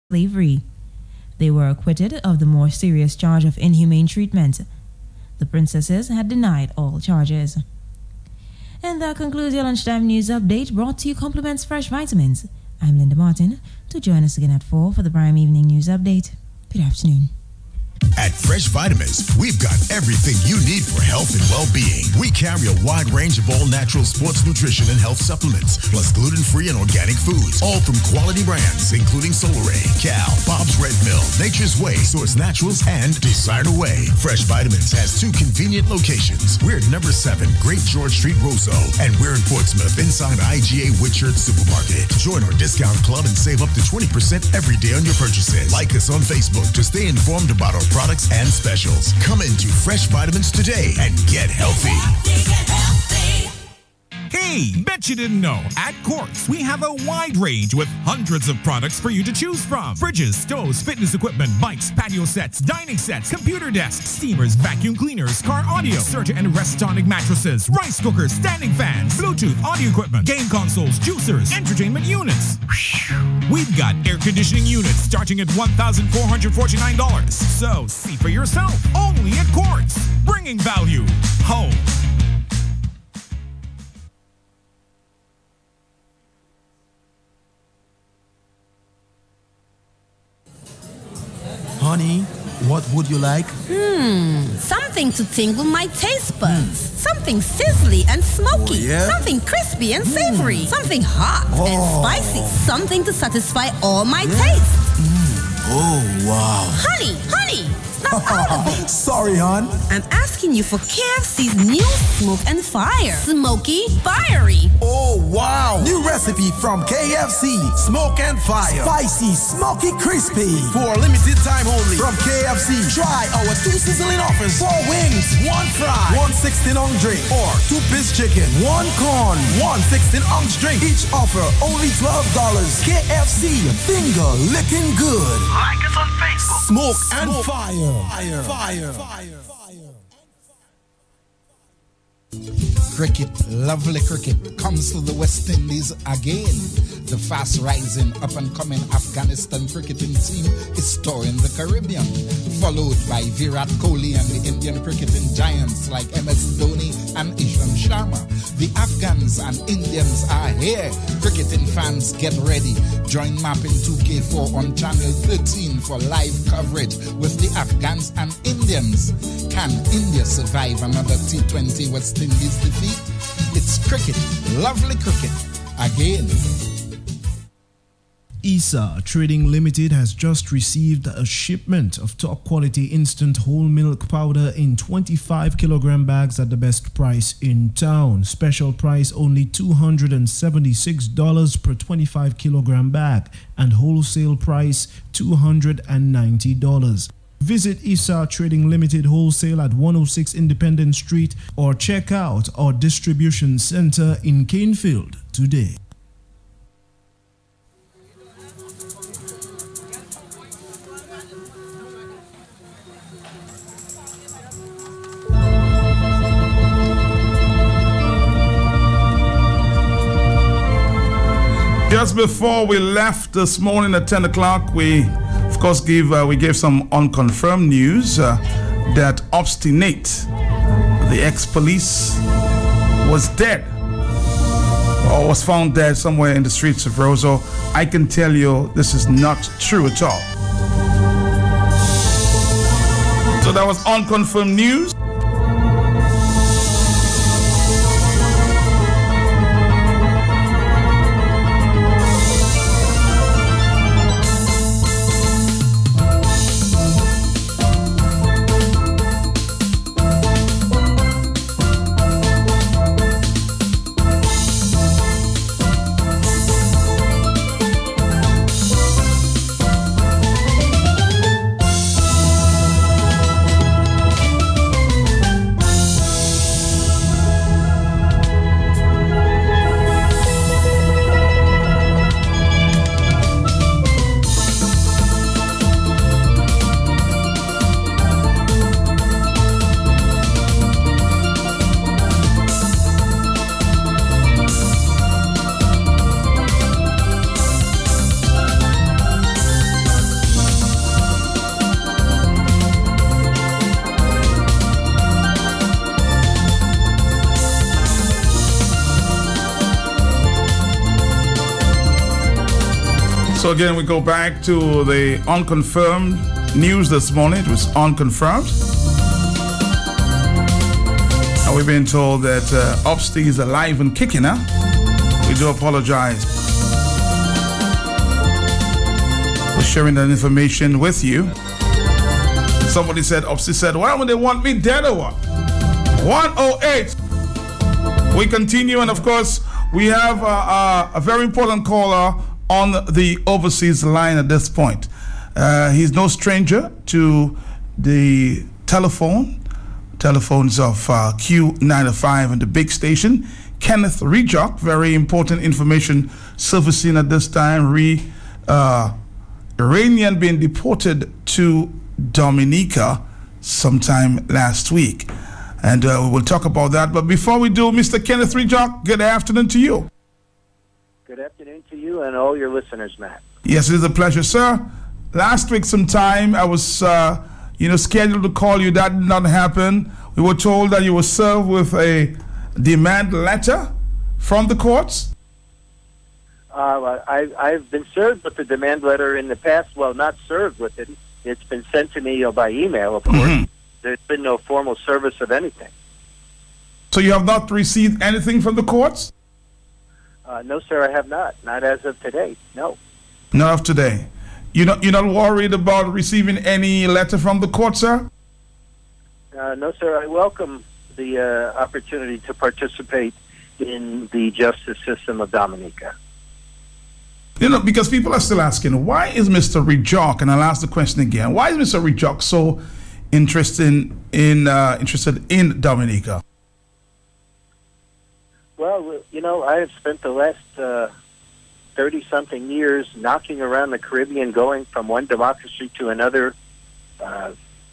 slavery. They were acquitted of the more serious charge of inhumane treatment. The princesses had denied all charges. And that concludes your lunchtime news update, brought to you compliments Fresh Vitamins. I'm Linda Martin. To join us again at 4 for the Prime Evening News Update. Good afternoon. At Fresh Vitamins, we've got everything you need for health and well-being. We carry a wide range of all-natural sports nutrition and health supplements, plus gluten-free and organic foods, all from quality brands, including Solaray, Cal, Bob's Red Mill, Nature's Way, Source Naturals, and Desired Away. Fresh Vitamins has 2 convenient locations. We're at number 7, Great George Street, Roseau, and we're in Portsmouth, inside IGA Whitchurch Supermarket. Join our discount club and save up to 20% every day on your purchases. Like us on Facebook to stay informed about our products and specials. Come into Fresh Vitamins today and get healthy. Hey, bet you didn't know. At Quartz, we have a wide range with hundreds of products for you to choose from. Fridges, stoves, fitness equipment, bikes, patio sets, dining sets, computer desks, steamers, vacuum cleaners, car audio, Serta and Restonic mattresses, rice cookers, standing fans, Bluetooth audio equipment, game consoles, juicers, entertainment units. We've got air conditioning units starting at $1,449. So see for yourself. Only at Quartz. Bringing value home. Honey, what would you like? Something to tingle my taste buds. Something sizzly and smoky. Oh, yeah? Something crispy and savory. Something hot and spicy. Something to satisfy all my tastes. Oh, wow. Honey, snap out of it. Sorry, hon. I'm asking you for KFC's new Smoke and Fire. Smoky, fiery. Oh, wow. New recipe from KFC. Smoke and Fire. Spicy, smoky, crispy. For a limited time only. From KFC. Try our 2 sizzling offers. 4 wings, 1 fry, 1 16-ounce drink. Or 2-piece chicken, 1 corn, 1 16-ounce drink. Each offer only $12. KFC. Finger licking good. Like us on Facebook. Smoke and Fire. Fire. Cricket, lovely cricket, comes to the West Indies again. The fast-rising, up-and-coming Afghanistan cricketing team is touring the Caribbean, followed by Virat Kohli and the Indian cricketing giants like MS Dhoni and Ishant Sharma. The Afghans and Indians are here. Cricketing fans, get ready. Join Mapping 2K4 on Channel 13 for live coverage with the Afghans and Indians. Can India survive another T20 West Indies defeat? It's cricket, lovely cricket, again. ISA Trading Limited has just received a shipment of top quality instant whole milk powder in 25 kilogram bags at the best price in town. Special price only $276 per 25 kilogram bag and wholesale price $290. Visit ISA Trading Limited Wholesale at 106 Independence Street or check out our distribution center in Canefield today. Just before we left this morning at 10 o'clock, we of course gave some unconfirmed news that Obstinate, the ex-police, was dead or was found dead somewhere in the streets of Roseau. I can tell you this is not true at all. So that was unconfirmed news. So again, we go back to the unconfirmed news this morning. It was unconfirmed. And we've been told that Opsti is alive and kicking, huh? We do apologize for sharing that information with you. Somebody said, Opsti said, why would they want me dead or what? 108. We continue, and of course, we have a very important caller on the overseas line at this point. He's no stranger to the telephones of Q95 and the big station. Kenneth Rejock, very important information surfacing at this time. Iranian being deported to Dominica sometime last week. And we'll talk about that. But before we do, Mr. Kenneth Rejock, good afternoon to you. Good afternoon to you and all your listeners, Matt. Yes, it is a pleasure, sir. Last week sometime I was scheduled to call you. That did not happen. We were told that you were served with a demand letter from the courts. I've been served with the demand letter in the past. Well, not served with it. It's been sent to me by email, of course. Mm-hmm. There's been no formal service of anything. So you have not received anything from the courts? No, sir, I have not. Not as of today, no. Not of today. You're not worried about receiving any letter from the court, sir? No, sir. I welcome the opportunity to participate in the justice system of Dominica. Because people are still asking, why is Mr. Rejock, and I'll ask the question again, why is Mr. Rejock so interested in Dominica? Well, I have spent the last 30-something years knocking around the Caribbean, going from one democracy to another,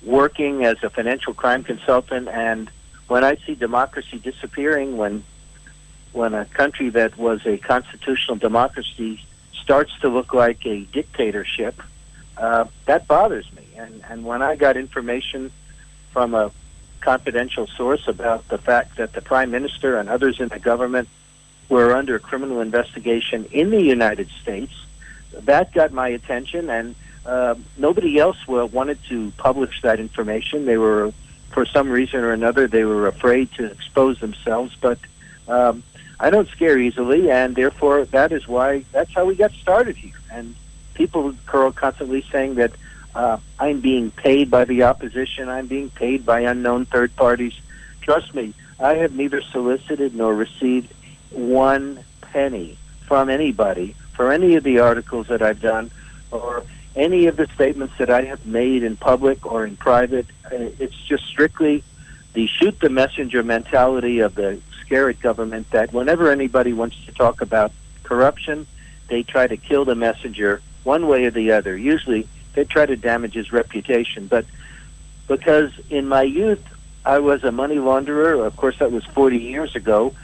working as a financial crime consultant. And when I see democracy disappearing, when a country that was a constitutional democracy starts to look like a dictatorship, that bothers me. And when I got information from a confidential source about the fact that the Prime Minister and others in the government were under criminal investigation in the United States, that got my attention, and nobody else wanted to publish that information. They were, for some reason or another, they were afraid to expose themselves, but I don't scare easily, and therefore that's how we got started here. And people are constantly saying that I'm being paid by the opposition, I'm being paid by unknown third parties. Trust me, I have neither solicited nor received one penny from anybody for any of the articles that I've done or any of the statements that I have made in public or in private. It's just strictly the shoot the messenger mentality of the scared government, that whenever anybody wants to talk about corruption, they try to kill the messenger one way or the other. Usually they try to damage his reputation. But because in my youth I was a money launderer, of course that was 40 years ago,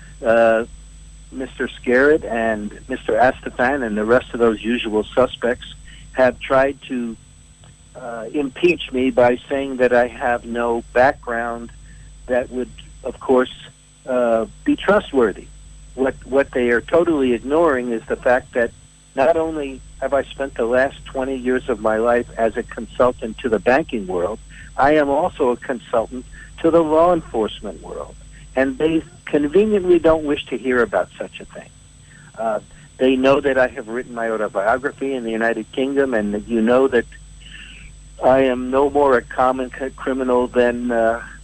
Mr. Scarrett and Mr. Astafan and the rest of those usual suspects have tried to impeach me by saying that I have no background that would, of course, be trustworthy. What they are totally ignoring is the fact that not only have I spent the last 20 years of my life as a consultant to the banking world, I am also a consultant to the law enforcement world. And they conveniently don't wish to hear about such a thing. They know that I have written my autobiography in the United Kingdom, and that you know that I am no more a common criminal than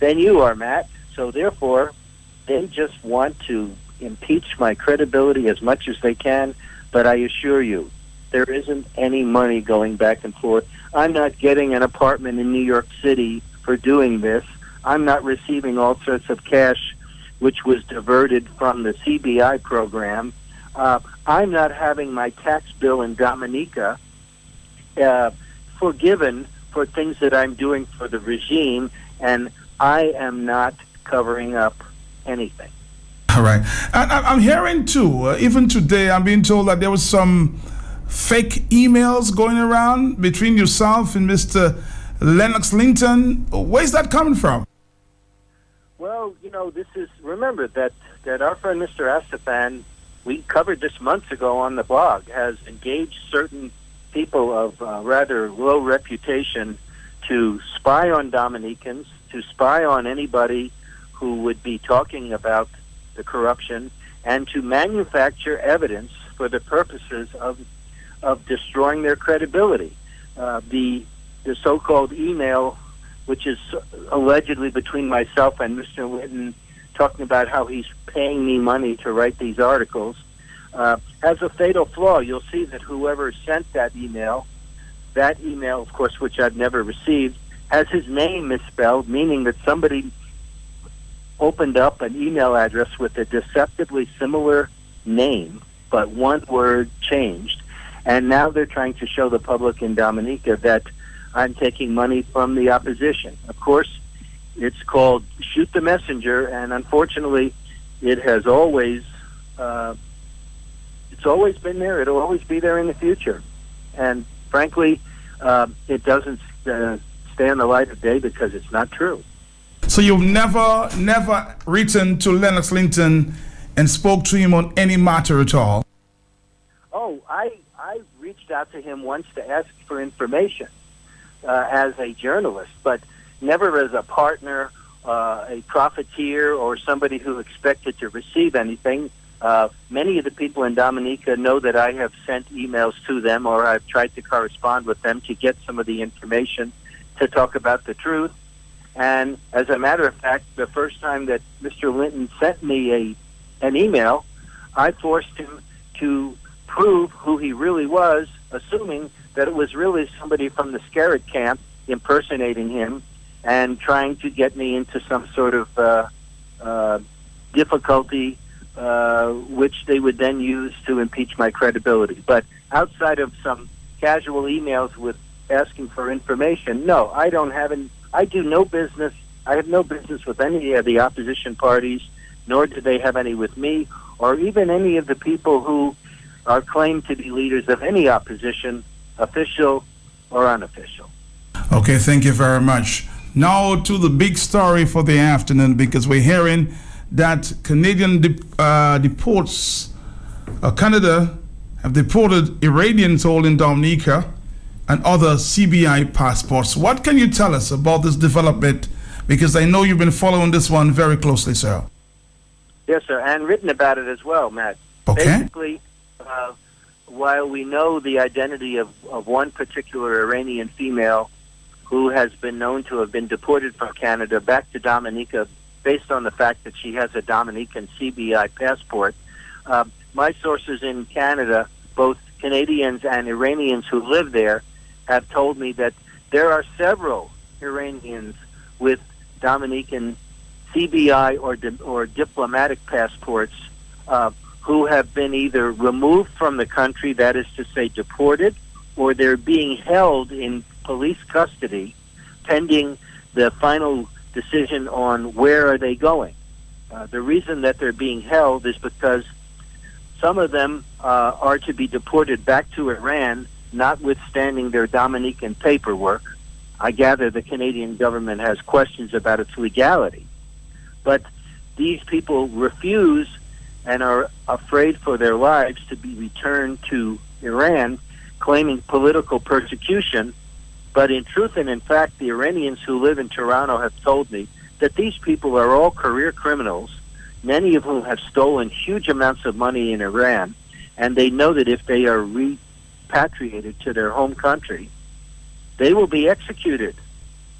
you are, Matt. So therefore, they just want to impeach my credibility as much as they can, but I assure you, there isn't any money going back and forth. I'm not getting an apartment in New York City for doing this. I'm not receiving all sorts of cash which was diverted from the CBI program. I'm not having my tax bill in Dominica forgiven for things that I'm doing for the regime, and I am not covering up anything. All right. I'm hearing too, even today, I'm being told that there was some fake emails going around between yourself and Mr. Lennox Linton. Where's that coming from? Well, remember that our friend Mr. Astafan, we covered this months ago on the blog, has engaged certain people of rather low reputation to spy on Dominicans, to spy on anybody who would be talking about the corruption, and to manufacture evidence for the purposes of destroying their credibility. The so-called email, which is allegedly between myself and Mr. Linton, talking about how he's paying me money to write these articles, has a fatal flaw. You'll see that whoever sent that email, of course, which I've never received, has his name misspelled, meaning that somebody opened up an email address with a deceptively similar name, but one word changed. And now they're trying to show the public in Dominica that I'm taking money from the opposition. Of course, it's called shoot the messenger, and unfortunately, it has always been there. It'll always be there in the future. And frankly, it doesn't stand the light of day because it's not true. So you've never written to Lennox Linton and spoke to him on any matter at all? Oh, I reached out to him once to ask for information as a journalist, but never as a partner, a profiteer, or somebody who expected to receive anything. Many of the people in Dominica know that I have sent emails to them, or I've tried to correspond with them to get some of the information to talk about the truth. And as a matter of fact, the first time that Mr. Linton sent me an email, I forced him to prove who he really was, assuming that it was really somebody from the Scarrett camp impersonating him and trying to get me into some sort of difficulty, which they would then use to impeach my credibility. But outside of some casual emails with asking for information, no, I don't have any. I do no business. I have no business with any of the opposition parties, nor do they have any with me, or even any of the people who are claimed to be leaders of any opposition, official or unofficial. Okay, thank you very much. Now to the big story for the afternoon, because we're hearing that Canadian Canada have deported Iranians holding Dominica and other CBI passports. What can you tell us about this development? Because I know you've been following this one very closely, sir. Yes, sir, and written about it as well, Matt. Okay. Basically, while we know the identity of one particular Iranian female who has been known to have been deported from Canada back to Dominica based on the fact that she has a Dominican CBI passport, my sources in Canada, both Canadians and Iranians who live there, have told me that there are several Iranians with Dominican CBI or diplomatic passports who have been either removed from the country, that is to say deported, or they're being held in police custody pending the final decision on where are they going. The reason that they're being held is because some of them are to be deported back to Iran, notwithstanding their Dominican paperwork. I gather the Canadian government has questions about its legality. But these people refuse and are afraid for their lives to be returned to Iran, claiming political persecution. But in truth and in fact, the Iranians who live in Toronto have told me that these people are all career criminals, many of whom have stolen huge amounts of money in Iran, and they know that if they are repatriated to their home country, they will be executed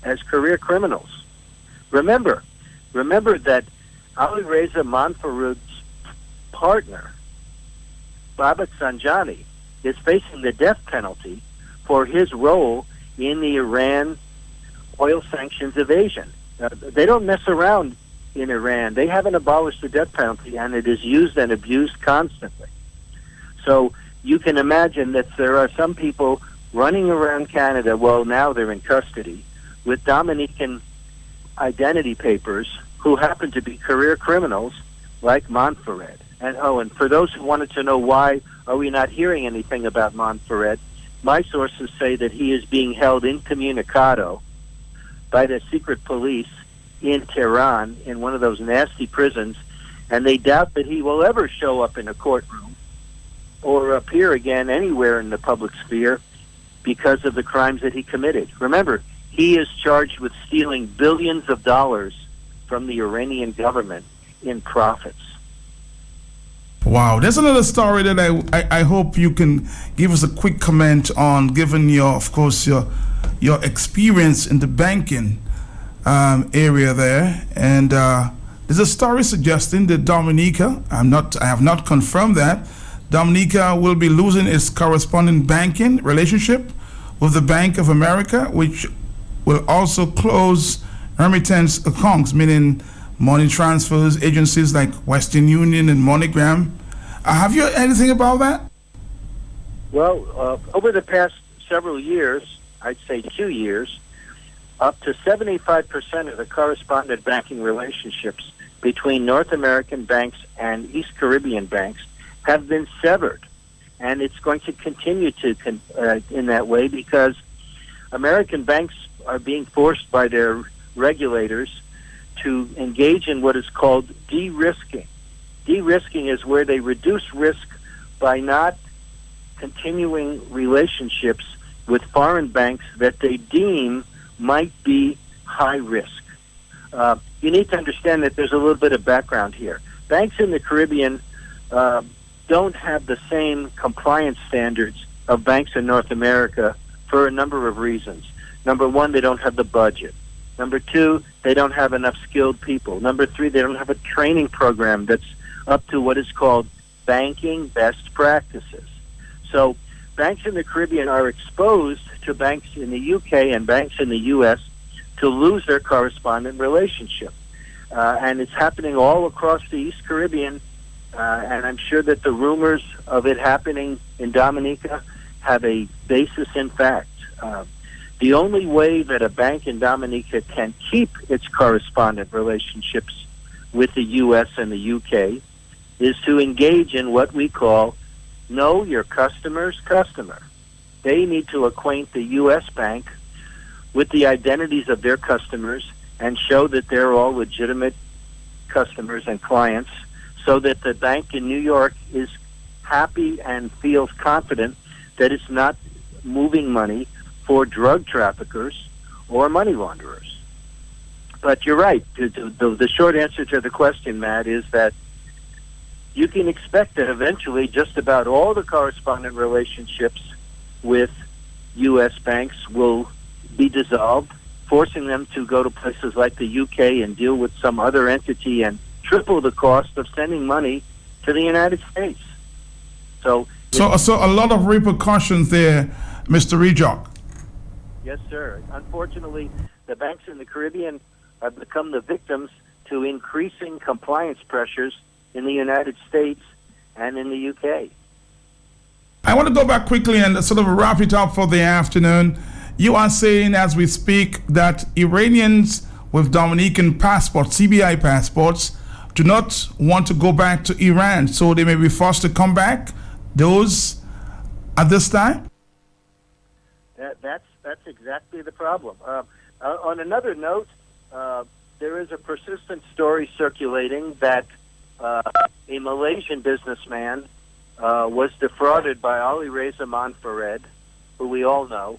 as career criminals. Remember that Ali Reza Monfaroud's partner, Babak Sanjani, is facing the death penalty for his role in the Iran oil sanctions evasion. They don't mess around in Iran. They haven't abolished the death penalty, and it is used and abused constantly. So you can imagine that there are some people running around Canada, well, now they're in custody, with Dominican identity papers who happen to be career criminals like Monfared. And for those who wanted to know why are we not hearing anything about Monfared, my sources say that he is being held incommunicado by the secret police in Tehran, in one of those nasty prisons, and they doubt that he will ever show up in a courtroom or appear again anywhere in the public sphere because of the crimes that he committed. Remember, he is charged with stealing billions of dollars from the Iranian government in profits. Wow, there's another story that I hope you can give us a quick comment on, given your, of course, your experience in the banking area there. And there's a story suggesting that Dominica, I have not confirmed that, Dominica will be losing its corresponding banking relationship with the Bank of America, which will also close remittance accounts, meaning money transfers, agencies like Western Union and MoneyGram. Have you heard anything about that? Well, over the past several years, I'd say 2 years, up to 75% of the correspondent banking relationships between North American banks and East Caribbean banks have been severed. And it's going to continue to in that way because American banks are being forced by their regulators to engage in what is called de-risking. De-risking is where they reduce risk by not continuing relationships with foreign banks that they deem might be high risk. You need to understand that there's a little bit of background here. Banks in the Caribbean don't have the same compliance standards of banks in North America for a number of reasons. Number one, they don't have the budget. Number two, they don't have enough skilled people. Number three, they don't have a training program that's up to what is called banking best practices. So banks in the Caribbean are exposed to banks in the UK and banks in the US to lose their correspondent relationship. And it's happening all across the East Caribbean, and I'm sure that the rumors of it happening in Dominica have a basis in fact. The only way that a bank in Dominica can keep its correspondent relationships with the U.S. and the U.K. is to engage in what we call know your customer's customer. They need to acquaint the U.S. bank with the identities of their customers and show that they're all legitimate customers and clients so that the bank in New York is happy and feels confident that it's not moving money for drug traffickers or money launderers. But you're right. The short answer to the question, Matt, is that you can expect that eventually just about all the correspondent relationships with U.S. banks will be dissolved, forcing them to go to places like the UK and deal with some other entity and triple the cost of sending money to the United States. So a lot of repercussions there, Mr. Rejok. Yes, sir. Unfortunately, the banks in the Caribbean have become the victims to increasing compliance pressures in the United States and in the UK. I want to go back quickly and sort of wrap it up for the afternoon. You are saying as we speak that Iranians with Dominican passports, CBI passports, do not want to go back to Iran, so they may be forced to come back, those at this time? That's exactly the problem. On another note, there is a persistent story circulating that a Malaysian businessman was defrauded by Ali Reza Monfared, who we all know,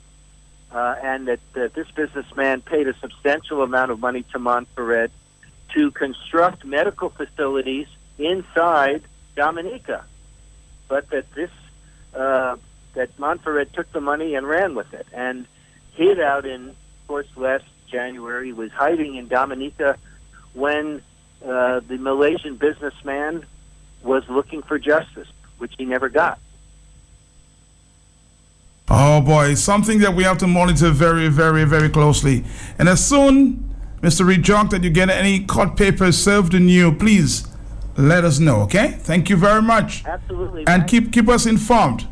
and that this businessman paid a substantial amount of money to Monfared to construct medical facilities inside Dominica, but that that Monfared took the money and ran with it and hid out in, of course, last January, was hiding in Dominica when the Malaysian businessman was looking for justice, which he never got. Oh boy, something that we have to monitor very, very, very closely. And as soon, Mr. Rejok, that you get any court papers served on you, please let us know, okay? Thank you very much. Absolutely. And keep us informed.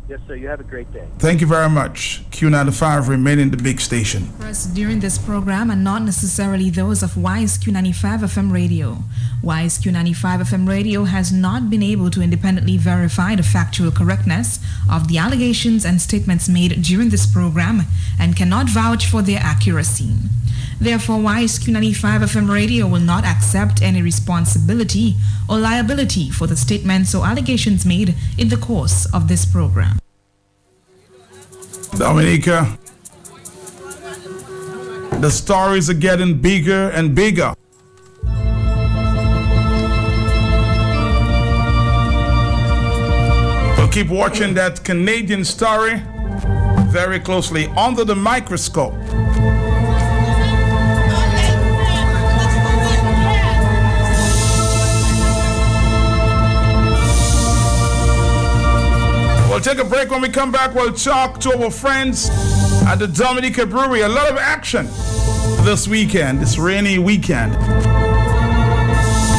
Yes, sir. You have a great day. Thank you very much. Q95 remaining the big station. During this program are not necessarily those of WISE Q95 FM radio. WISE Q95 FM radio has not been able to independently verify the factual correctness of the allegations and statements made during this program and cannot vouch for their accuracy. Therefore, WISE Q95 FM radio will not accept any responsibility or liability for the statements or allegations made in the course of this program. Dominica, the stories are getting bigger and bigger. We'll keep watching that Canadian story very closely under the microscope. We'll take a break. When we come back, we'll talk to our friends at the Dominica Brewery. A lot of action this weekend, this rainy weekend.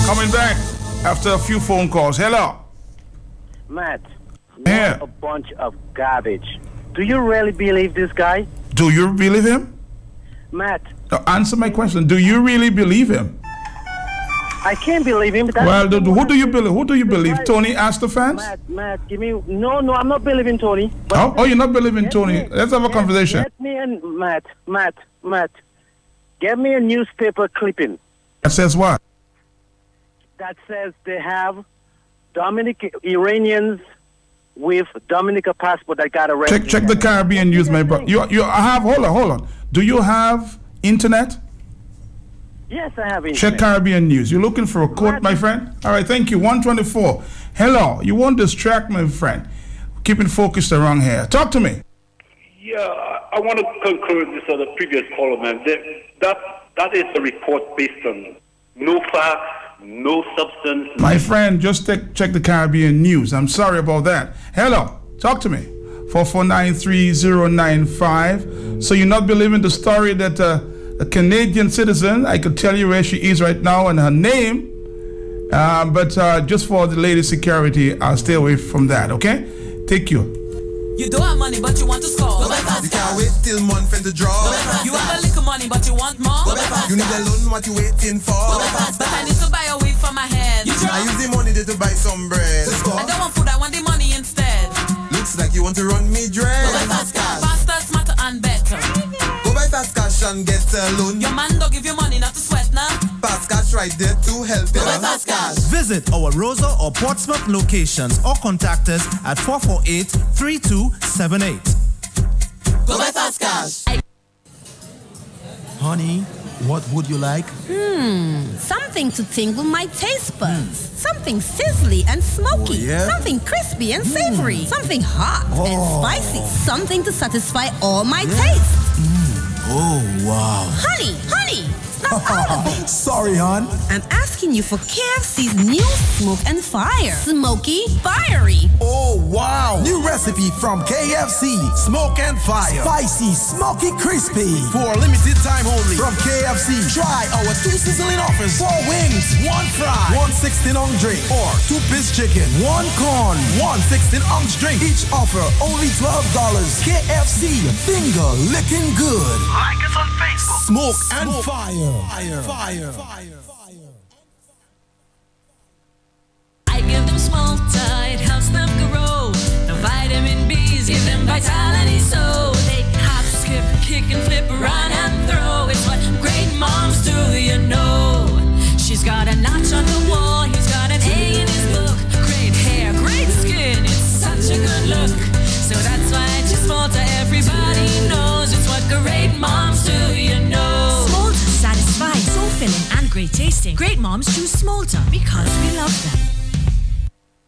Coming back after a few phone calls. Hello. Matt, Yeah. what a bunch of garbage. Do you really believe this guy? Do you believe him? Matt, Answer my question. Do you really believe him? I can't believe him. That's Well, who do you believe? Who do you believe? Right. Tony Astafans? Matt, give me... No, I'm not believing Tony. But Oh, you're not believing Tony. Let's have a conversation. Get me and Matt, get me a newspaper clipping That says what? that says they have Iranians with Dominica passport that got arrested. Check the Caribbean news, my brother. Hold on. Do you have internet? Yes, I have internet. Check Caribbean news. You're looking for a quote, my friend? All right, thank you. 124. Hello. You won't distract, my friend. Keeping focused around here. Talk to me. Yeah, I want to concur with this other previous caller, man. That is a report based on no facts, no substance. My friend, just check the Caribbean news. I'm sorry about that. Hello. Talk to me. 4493095. So you're not believing the story that a Canadian citizen, I could tell you where she is right now and her name, but just for the lady's security, I'll stay away from that, okay? Take you. You don't have money, but you want to score. You can't wait till month end to draw. You have a little money, but you want more. You need a loan, what you waiting for? But I need to buy a weed for my head. I use the money there to buy some bread. I don't want food, I want the money instead. Looks like you want to run me dread. Faster, smarter, and better. Go buy fast cash and get a loan. Your man don't give you money, not to sweat now. Fast cash right there to help you. Fast cash. Visit our Rosa or Portsmouth locations or contact us at 448-3278. Go buy fast cash. Honey, what would you like? Something to tingle my taste buds. Something sizzly and smoky. Oh, yeah? Something crispy and savory. Something hot and spicy. Something to satisfy all my tastes. Oh, wow. Honey, not all of it. Sorry, hon. I'm asking you for KFC's new Smoke and Fire. Smoky, fiery. Oh, wow. New recipe from KFC. Smoke and Fire. Spicy, smoky, crispy. For a limited time only. From KFC. Try our 2 sizzling offers. 4 wings, 1 fry, 1 16-ounce drink. Or 2-piece chicken, 1 corn, 1 16-ounce drink. Each offer only $12. KFC. Finger licking good. Like us on Facebook. Smoke and Fire. Fire. I give them Smalta, it helps them grow. The vitamin B's give them vitality, so they hop, skip, kick, and flip, run and throw. It's what great moms do, you know. She's got a notch on the wall, he's got an A in his book. Great hair, great skin, it's such a good look. So that's why I just Smalta, everybody knows. It's what great moms do, you know. Smalta, satisfying, so filling, and great tasting. Great moms choose Smalta because we love them.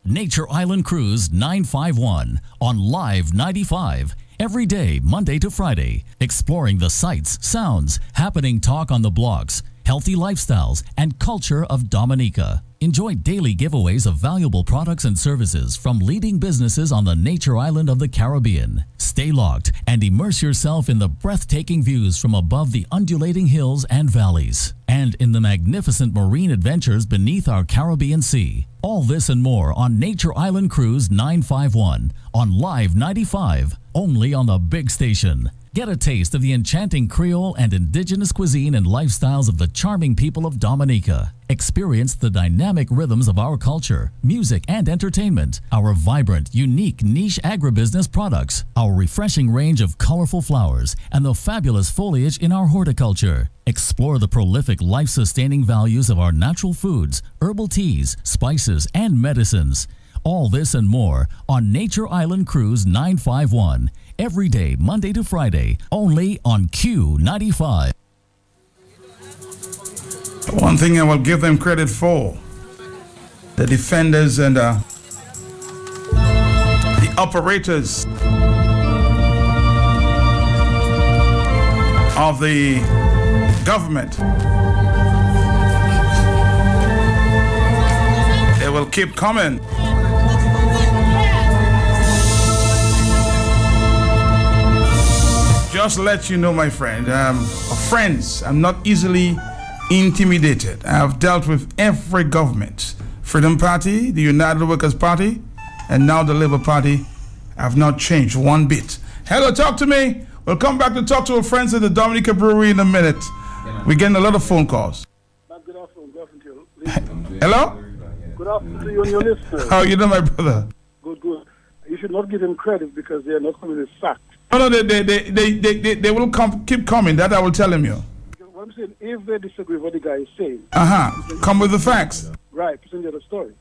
Nature Island Cruise 951 on Live 95. Every day, Monday to Friday. Exploring the sights, sounds, happening talk on the blocks, healthy lifestyles, and culture of Dominica. Enjoy daily giveaways of valuable products and services from leading businesses on the Nature Island of the Caribbean. Stay locked and immerse yourself in the breathtaking views from above the undulating hills and valleys, and in the magnificent marine adventures beneath our Caribbean Sea. All this and more on Nature Island Cruise 951 on Live 95, only on the big station. Get a taste of the enchanting Creole and indigenous cuisine and lifestyles of the charming people of Dominica. Experience the dynamic rhythms of our culture, music, and entertainment, our vibrant, unique niche agribusiness products, our refreshing range of colorful flowers, and the fabulous foliage in our horticulture. Explore the prolific life-sustaining values of our natural foods, herbal teas, spices, and medicines. All this and more on Nature Island Cruise 951. Every day, Monday to Friday, only on Q95. One thing I will give them credit for, the defenders and the operators of the government, they will keep coming. Just let you know, my friend, friends, I'm not easily intimidated. I've dealt with every government. Freedom Party, the United Workers Party, and now the Labour Party have not changed one bit. Hello, talk to me. We'll come back to talk to our friends at the Dominica Brewery in a minute. We're getting a lot of phone calls. Good afternoon. Good afternoon to you. Hello? Good afternoon to you and your listeners. How are you doing, my brother? Good, good. You should not give them credit because they are not coming with facts. No, they will keep coming. That I will tell him you. What I'm saying, if they disagree with what the guy is saying, come with the facts. Right, present the other story.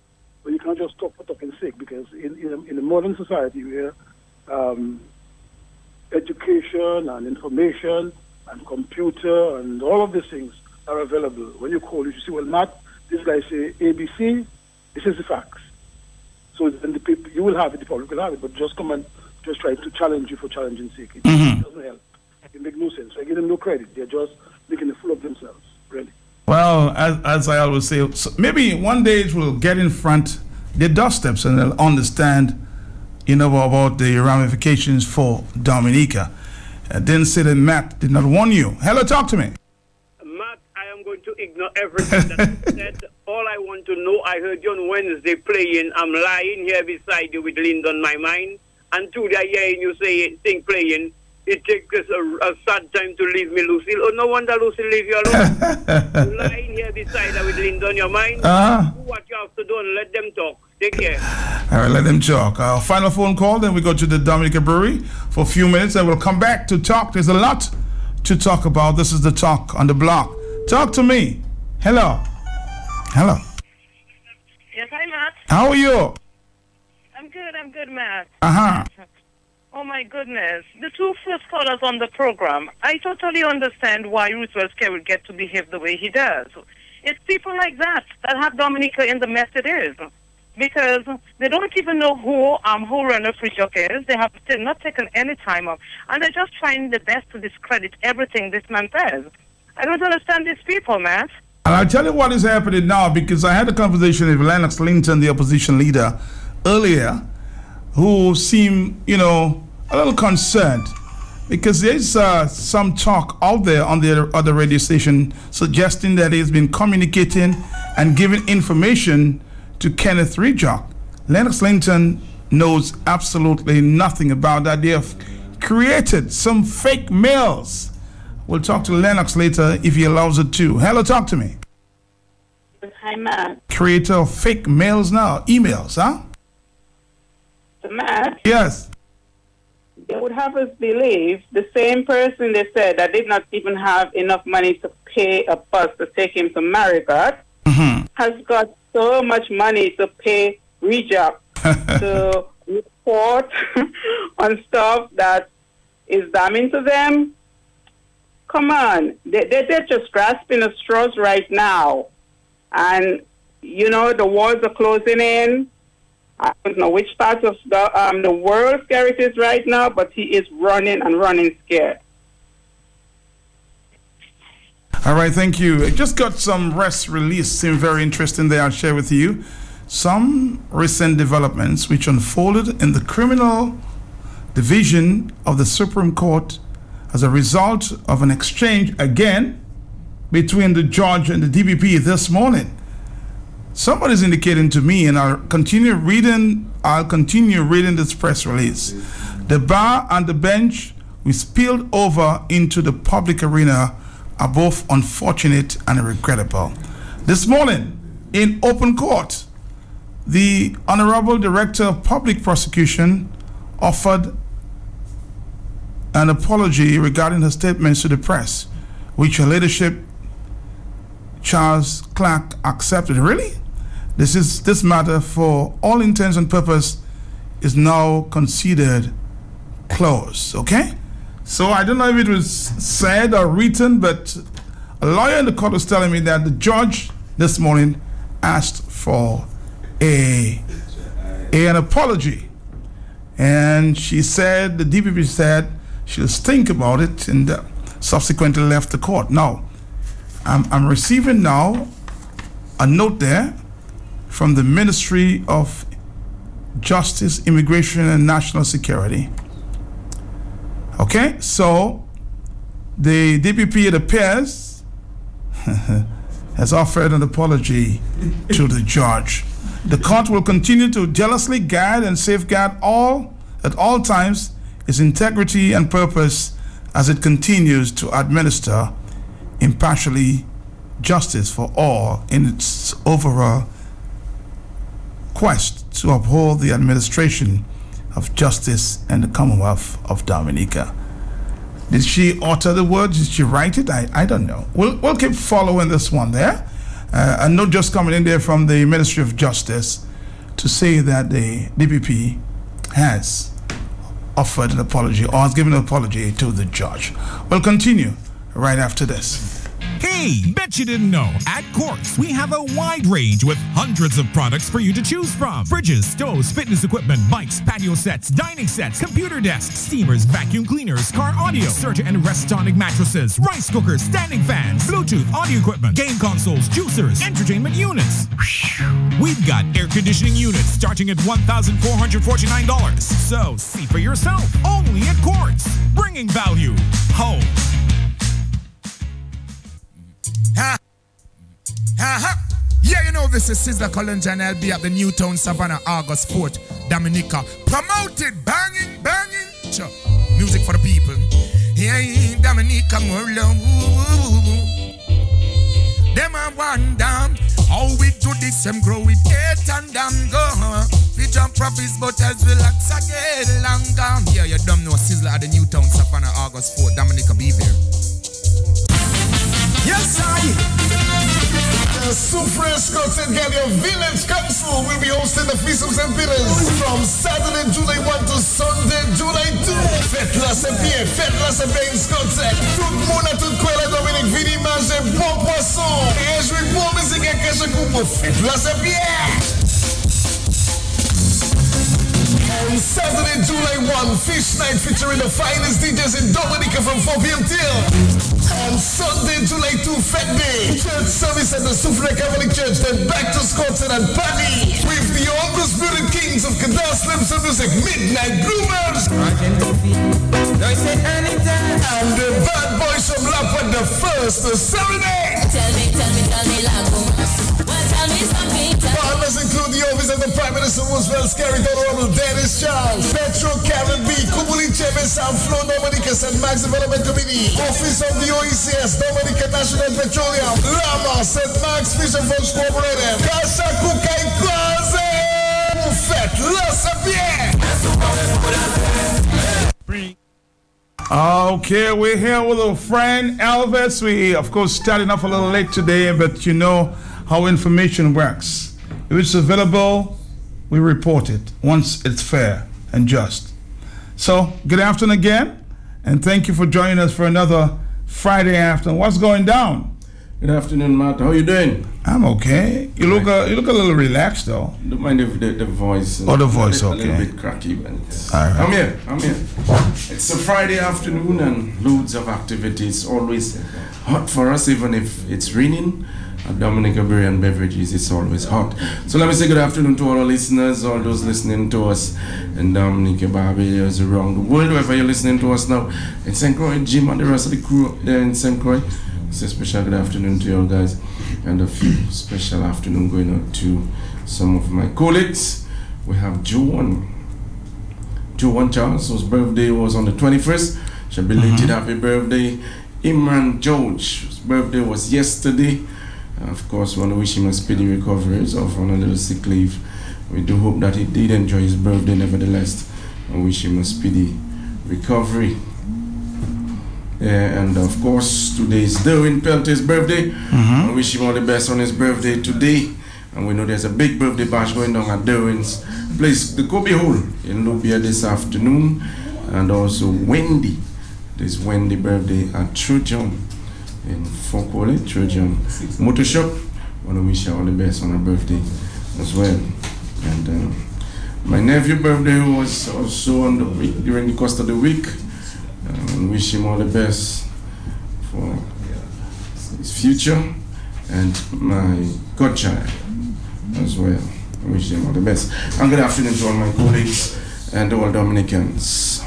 But you can't just talk for talking's sake because in a modern society where education and information and computer and all of these things are available, when you call, you see, well, Matt, this guy say ABC, this is the facts. So then the people, you will have it, the public will have it, but just come and just try to challenge you for challenging sake. It doesn't help. It makes no sense. I give them no credit. They're just making a fool of themselves, really. Well, as I always say, so maybe one day it will get in front their doorsteps and they'll understand, about the ramifications for Dominica. Didn't say that Matt did not warn you. Hello, talk to me. Matt, I am going to ignore everything that you said. All I want to know, I heard you on Wednesday playing. I'm lying here beside you with Lyndon, my mind. And today I hearing you sing playing. It takes us a sad time to leave me, Lucille. Oh, no wonder Lucille leave you alone. You're lying here beside her with Lyndon, your mind. Do what you have to do and let them talk. Take care. All right, let them talk. Our final phone call, then we go to the Dominica Brewery for a few minutes, and we'll come back to talk. There's a lot to talk about. This is the Talk on the Block. Talk to me. Hello. Hello. Yes, hi, Matt. How are you? I'm good, Matt. Oh my goodness. The two first callers on the program, I totally understand why Roosevelt Scary would get to behave the way he does. It's people like that that have Dominica in the mess it is. Because they don't even know who Rene Frijoke is. They have still not taken any time off. And they're just trying the best to discredit everything this man says. I don't understand these people, Matt. And I'll tell you what is happening now, because I had a conversation with Lennox Linton, the opposition leader, earlier, who seemed, a little concerned, because there's some talk out there on the other radio station suggesting that he's been communicating and giving information to Kenneth Rijok. Lennox Linton knows absolutely nothing about that. They have created some fake mails. We'll talk to Lennox later if he allows it to. Hello, talk to me. Hi, Matt. Creator of fake mails now, emails, huh? Matt? Yes. They would have us believe the same person they said that did not even have enough money to pay a bus to take him to Marigot has got so much money to pay Rijok to report on stuff that is damning to them. Come on. They're just grasping at straws right now. And, the walls are closing in. I don't know which part of the world Scary is right now, but he is running and running scared. All right, thank you. I just got some press release, seemed very interesting there. I'll share with you some recent developments which unfolded in the criminal division of the Supreme Court as a result of an exchange again between the judge and the DPP this morning. Somebody's indicating to me, and I'll continue reading this press release. The bar and the bench we spilled over into the public arena are both unfortunate and regrettable. This morning, in open court, the Honorable Director of Public Prosecution offered an apology regarding her statements to the press, which her leadership, Charles Clark, accepted. Really? this matter, for all intents and purpose, is now considered closed. Okay? So I don't know if it was said or written, but a lawyer in the court was telling me that the judge this morning asked for an apology. And she said, the DPP said she'll think about it, and subsequently left the court. Now, I'm receiving now a note there from the Ministry of Justice, Immigration and National Security. Okay, so the DPP, it appears, has offered an apology to the judge. The court will continue to jealously guard and safeguard at all times its integrity and purpose as it continues to administer impartially justice for all in its overall quest to uphold the administration of justice and the Commonwealth of Dominica. Did she utter the words? Did she write it? I don't know. We'll keep following this one there. A note just coming in there from the Ministry of Justice to say that the DPP has offered an apology or has given an apology to the judge. We'll continue right after this. Hey, bet you didn't know. At Quartz, we have a wide range with hundreds of products for you to choose from. Fridges, stoves, fitness equipment, bikes, patio sets, dining sets, computer desks, steamers, vacuum cleaners, car audio, Serta and Restonic mattresses, rice cookers, standing fans, Bluetooth audio equipment, game consoles, juicers, entertainment units. We've got air conditioning units starting at $1,449. So see for yourself. Only at Quartz. Bringing value home. Yeah, you know this is Sizzla Collins and I'll be at the Newtown Savannah August 4th, Dominica. Promoted, banging. Sure. Music for the people. Yeah, Dominica, more love. Them are one down. How we do this, them grow with it and damn go. We jump profits, but as relax again, long gone. Yeah, you don't know Sizzla at the Newtown Savannah August 4th, Dominica, be there. Yes, the Super Escorted Gallia Village Council will be hosting the Feast of St. Peter's from Saturday, July 1 to Sunday, July 2. Faites la Saint-Pierre, faites la Saint-Pierre Scotset. Tout le monde a tout quoi la Dominique Vini manger bon poisson. Et jouer bon musique à cache coupe. Faites la Saint-Pierre. On Saturday, July 1, Fish Night featuring the finest DJs in Dominica from 4 p.m. till. On Sunday, July 2, Fat Day, church service at the Souffle Catholic Church, then back to Scotland and Paddy with the undisputed kings of Kadar Slims and Music, Midnight Groovers. And the bad boys from Lapa, the first serenade. Tell me, Lago. Well, tell me something. Partners include the office of the Prime Minister Roosevelt, Scary Honorable Dennis Charles, Petro Kevin B, Kubuli Chebe, South Flow, Dominica, St. Max Development Committee, Office of the OECS, Dominica National Petroleum, Lama, St. Max Fish and Folks Corporated, Casa Kukai Kwaze, Faites la Saint-Pierre. Okay, we're here with our friend Elvis. We, of course, starting off a little late today, but you know how information works. If it's available, we report it once it's fair and just. So, good afternoon again, and thank you for joining us for another Friday afternoon. What's going down? Good afternoon, Matt. How are you doing? I'm okay. You look a little relaxed, though. Don't mind the voice. Oh, the voice, okay. A little bit cracky, but it's... All right. I'm here. It's a Friday afternoon and loads of activity. It's always hot for us, even if it's raining. At Dominica Beer and Beverages, it's always hot. So let me say good afternoon to all our listeners, all those listening to us in Dominica, Barbados, around the world, wherever you're listening to us now. In St. Croix, Jim and the rest of the crew there in St. Croix. It's a special good afternoon to you all guys, and a few special afternoon going out to some of my colleagues. We have Joan Charles, whose birthday was on the 21st. She belated happy birthday. Imran George, whose birthday was yesterday. Of course, we want to wish him a speedy recovery. He's off on a little sick leave. We do hope that he did enjoy his birthday nevertheless, and wish him a speedy recovery. And of course, today is Derwin Peltier's birthday. I wish him all the best on his birthday today. And we know there's a big birthday bash going on at Derwin's place, the Kobe Hall in Lubia this afternoon. And also Wendy. This Wendy birthday at Trojan in Fokole, Trojan Motor Shop. I want to wish her all the best on her birthday as well. And my nephew's birthday was also on the week, during the course of the week. And wish him all the best for his future. And my godchild as well. I wish them all the best. And good afternoon to all my colleagues and all Dominicans.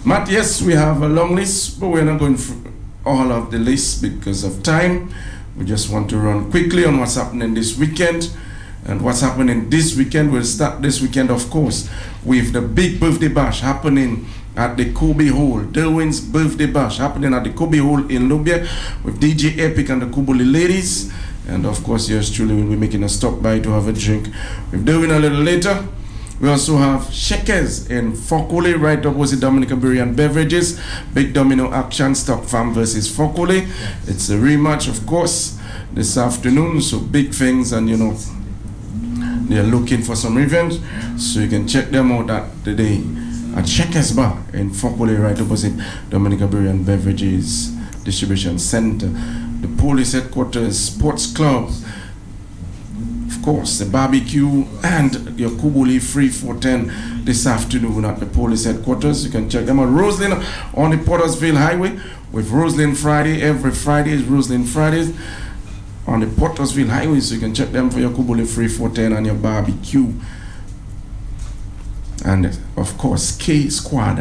Matt, yes, we have a long list, but we're not going through all of the lists because of time. We just want to run quickly on what's happening this weekend. And what's happening this weekend, we'll start this weekend, of course, with the big birthday bash happening at the Kobe Hall. Derwin's birthday bash happening at the Kobe Hall in Lubia with DJ Epic and the Kubuli ladies. And of course, yours truly will be making a stop by to have a drink with Derwin a little later. We also have Shekers in Fokole, right opposite Dominica Brewery and Beverages. Big Domino action, Stock Farm versus Fokole. It's a rematch, of course, this afternoon. So big things, and you know, they're looking for some revenge. So you can check them out at the day at Shekers Bar in Fokole, right opposite Dominica Brewery and Beverages Distribution Center. The police headquarters, sports club, of course, the barbecue, and your Kubuli Free 410 this afternoon at the police headquarters. You can check them out. Roslyn on the Pottersville Highway with Roslyn Friday. Every Friday is Roslyn Fridays on the Pottersville Highway, so you can check them for your Kubuli Free 410 and your barbecue. And of course, K Squad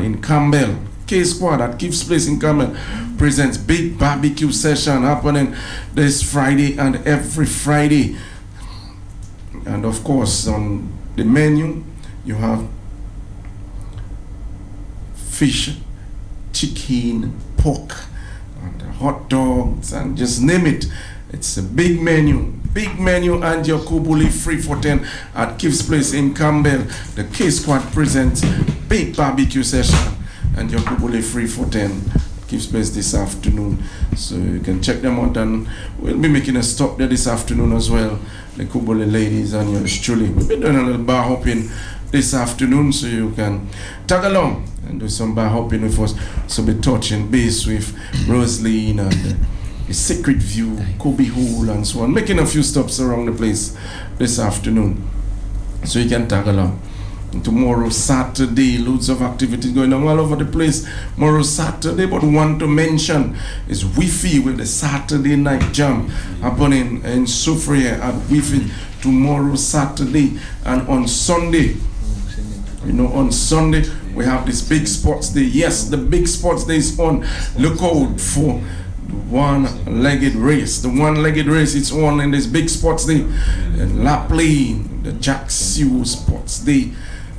in Campbell. K Squad at Keith's Place in Campbell presents big barbecue session happening this Friday and every Friday. And of course, on the menu, you have fish, chicken, pork, and hot dogs, and just name it. It's a big menu, and your Kubuli Free 410 at Keith's Place in Campbell. The K Squad presents big barbecue session and your Kubuli Free 410 Keith's Place this afternoon. So you can check them out, and we'll be making a stop there this afternoon as well. The Kubuli ladies and yours truly. We'll be doing a little bar hopping this afternoon, so you can tag along and do some bar hopping with us. So be touching base with Rosaline and the Secret View, Kobe Hall, and so on. Making a few stops around the place this afternoon, so you can tag along. And tomorrow, Saturday, loads of activities going on all over the place. Tomorrow, Saturday, but one to mention is Wi-Fi with the Saturday night jam happening in Soufriere at Wi-Fi tomorrow, Saturday, and on Sunday. You know, on Sunday, we have this big sports day. Yes, the big sports day is on. Look out for one-legged race. The one-legged race is on in this big sports day. And La Plaine, the Jack Sew Sports Day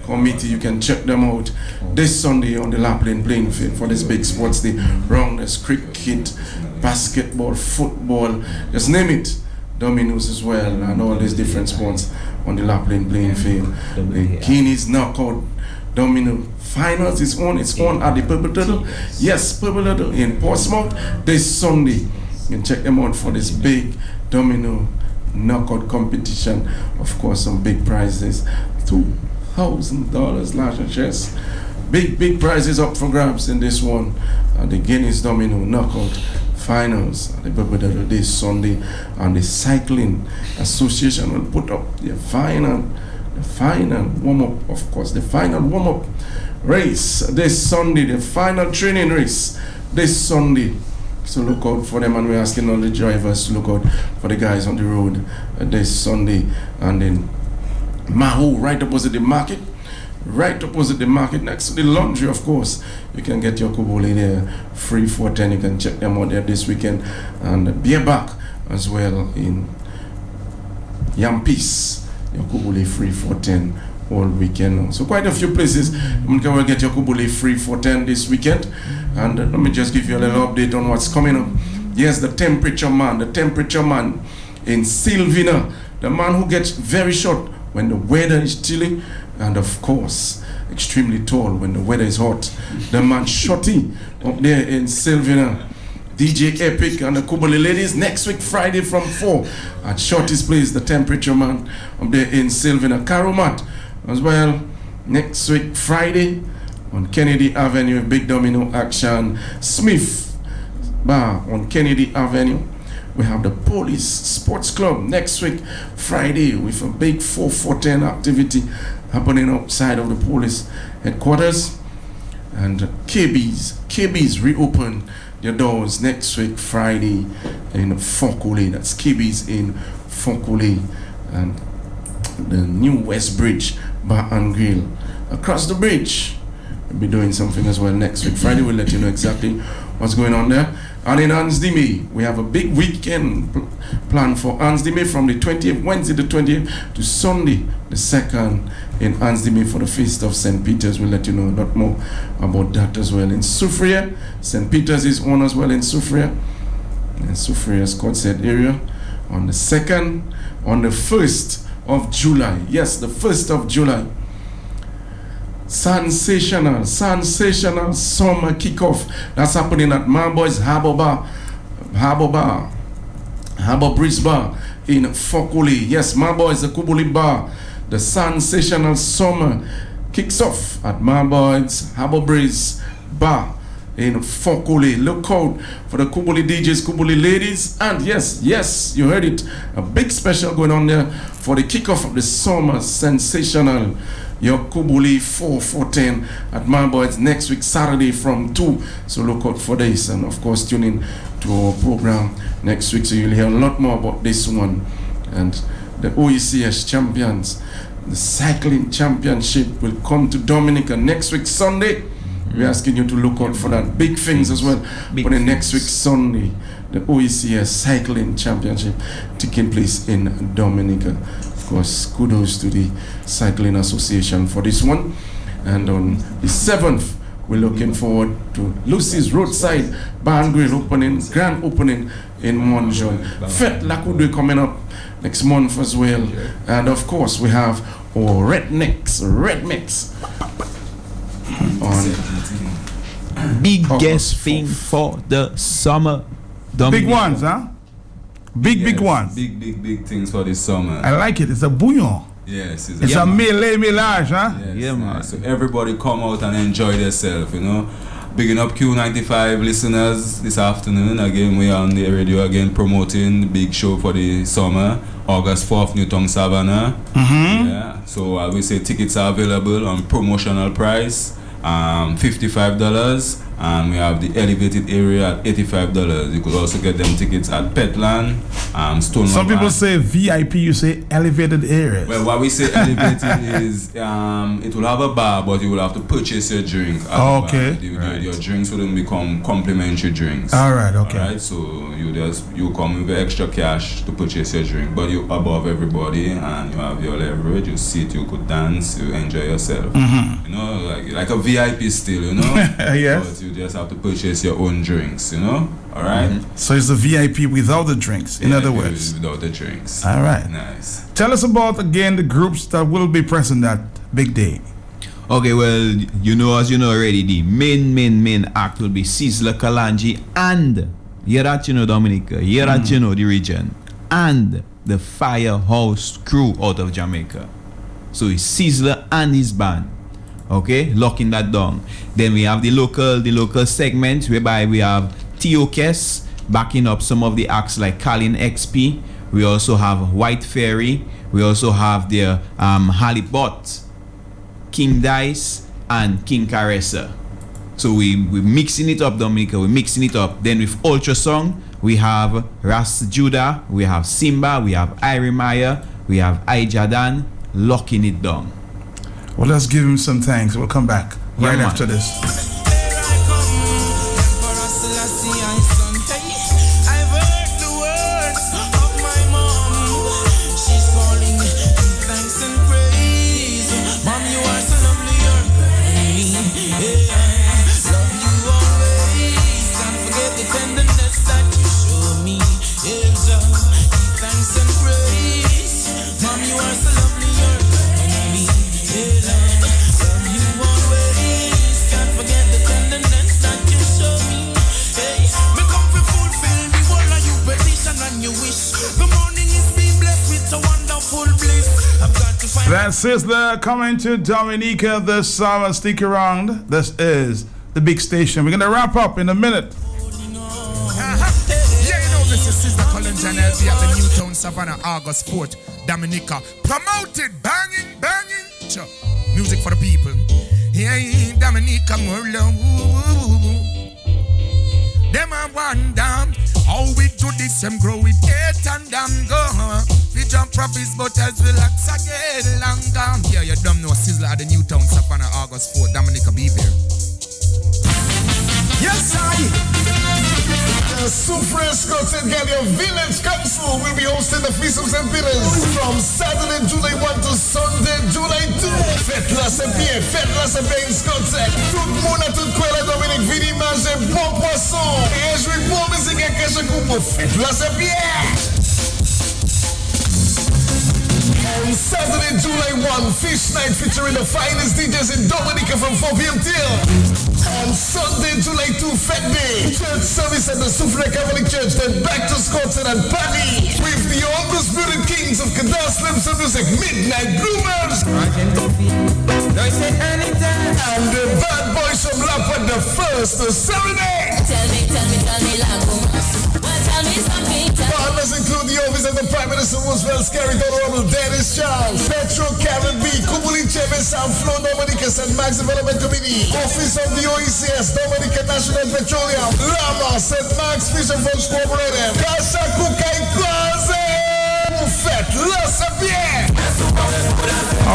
Committee, you can check them out this Sunday on the La Plaine playing field for this big sports day. Round there's cricket, basketball, football, just name it. Dominoes as well, and all these different sports on the La Plaine playing field. The Guinness Knockout Domino Finals is on. It's on at the Purple Turtle. Yes, Purple Turtle in Portsmouth this Sunday. You can check them out for this big Domino Knockout competition. Of course, some big prizes. $2,000 large chess. Big prizes up for grabs in this one. The Guinness Domino Knockout Finals at the Purple Turtle this Sunday. And the Cycling Association will put up the final warm-up, of course, the final warm-up race this Sunday, the final training race this Sunday. So look out for them, and we're asking all the drivers to look out for the guys on the road this Sunday. And then Maho, right opposite the market, next to the laundry, of course. You can get your Kubuli there, free 410. You can check them out there this weekend. And be back as well in Yampis. Your Kubuli Free 410 all weekend. So quite a few places you can get your Kubuli Free 410 this weekend. And let me just give you a little update on what's coming up. Yes, the temperature man in Sylvina, the man who gets very short when the weather is chilly, and of course extremely tall when the weather is hot. The man Shorty up there in Sylvina. DJ Epic and the Kubali Ladies. Next week, Friday from 4 at Shorty's Place, the Temperature Man up there in Sylvina. Caromat as well. Next week, Friday on Kennedy Avenue, Big Domino Action. Smith Bar on Kennedy Avenue. We have the Police Sports Club next week, Friday, with a big 4-4-10 activity happening outside of the police headquarters. And KB's reopen their doors next week, Friday, in Fonkole. That's KB's in Fonkole. And the new West Bridge Bar and Grill across the bridge. We'll be doing something as well next week, Friday. We'll let you know exactly what's going on there. And in Ansdime, we have a big weekend planned for Ansdime from the 20th, Wednesday the 20th to Sunday the 2nd in Ansdime for the Feast of St. Peter's. We'll let you know a lot more about that as well. In Soufriere, St. Peter's is on as well in Soufriere. In Soufriere, Scottshead area. On the 2nd, on the 1st of July. Yes, the 1st of July. Sensational summer kickoff. That's happening at Marboy's Harbour Breeze Bar in Fonkole. Yes, Marboy's the Kubuli Bar. The sensational summer kicks off at Marboy's Harbour Breeze Bar in Fonkole. Look out for the Kubuli DJs, Kubuli Ladies. And yes, you heard it. A big special going on there for the kickoff of the summer sensational. Your Kubuli 4-4-10 at Marboy's next week, Saturday from 2. So look out for this. And of course, tune in to our program next week. So you'll hear a lot more about this one. And the OECS champions, the cycling championship will come to Dominica next week, Sunday. We're asking you to look out for that. Big things as well. But the next week, Sunday, the OECS cycling championship taking place in Dominica. Of course, kudos to the Cycling Association for this one. And on the 7th, we're looking forward to Lucy's Roadside Bar and Grill opening, grand opening in Montjon. Fête Lacoudre coming up next month as well. And of course, we have our Red Mix on biggest thing for the summer. Big ones, huh? Big ones. Big things for this summer. I like it. It's a bouillon. Yes. It's a mélange, huh? Yes, yeah, man. So everybody come out and enjoy themselves, you know. Bigging up Q95 listeners this afternoon. Again, we are on the radio again promoting the big show for the summer. August 4th, Newtown Savannah. Yeah. So we say tickets are available on promotional price. $55, and we have the elevated area at $85. You could also get them tickets at Petland, Stone. Some people say VIP, you say elevated areas. Well, what we say elevated is it will have a bar, but you will have to purchase your drink. Okay. Your drinks will become complimentary drinks. All right. Okay. All right. So you come with extra cash to purchase your drink, but you above everybody, and you have your leverage. You sit, you could dance, you enjoy yourself. You know, like a VIP still, you know. Yes. But you just have to purchase your own drinks, you know. All right. So it's the VIP without the drinks. In other words, without the drinks. All right. Nice. Tell us about again the groups that will be present that big day. Okay, well, you know, as you know already, the main act will be Sizzla Kalonji and hear that, you know, Dominica, hear that, you know, the region, and the Firehouse crew out of Jamaica. So it's Sizzla and his band. Okay, locking that down. Then we have the local segment whereby we have T.O.K.S. backing up some of the acts like Colin XP. We also have White Fairy. We also have the Halibut, King Dice, and King Caressa. So we're mixing it up, Dominica. We're mixing it up. Then with Ultrasong, we have Ras Judah, we have Simba, we have Irimaya, we have Ijadan, locking it down. Well, let's give him some thanks. We'll come back right after this. Forget That's Sizzler coming to Dominica this summer. Stick around. This is the big station. We're going to wrap up in a minute. This is Sizzler Collins and LB at the Newtown Savannah, August 4th, Dominica. Promoted, banging, banging. Music for the people. Hey, Dominica, more love. Them I wonder how we do this and grow it, get and damn go. We jump profits, but as relax again longer. Yeah, you don't know Sizzler at the Newtown Savannah, August 4th, Dominica, be there. Yes, the Super Scots and Gallia Village Council will be hosting the Feast of St. Peter's from Saturday, July 1 to Sunday, July 2. Fête la Saint-Pierre, fête la Saint-Pierre Scotsec. Tout le monde a tout quoi la Dominique Vini manger bon poisson. Et jouer bon musique à cache coupe. Fête la Saint-Pierre. On Saturday, July 1, Fish Night featuring the finest DJs in Dominica from 4 p.m. till. On Sunday, July 2, Fat Day, church service at the Soufriere Catholic Church, then back to Scotland and Paddy with the undisputed kings of Kadar Slims and Music, Midnight Bloomers. And the bad boys from Lapa, the first serenade. Tell me, well, tell me something. Partners include the office of the Prime Minister Roosevelt, Scary Honorable Dennis Charles, Petro Karen B, Kubuli Chebe, Sam Flo, Dominica St. Max Development Committee, Office of the OECS, Dominica National Petroleum, Lama, St. Max Fish and Funds Corporated, Casa Kukai Kwaze, Fête La Sapier.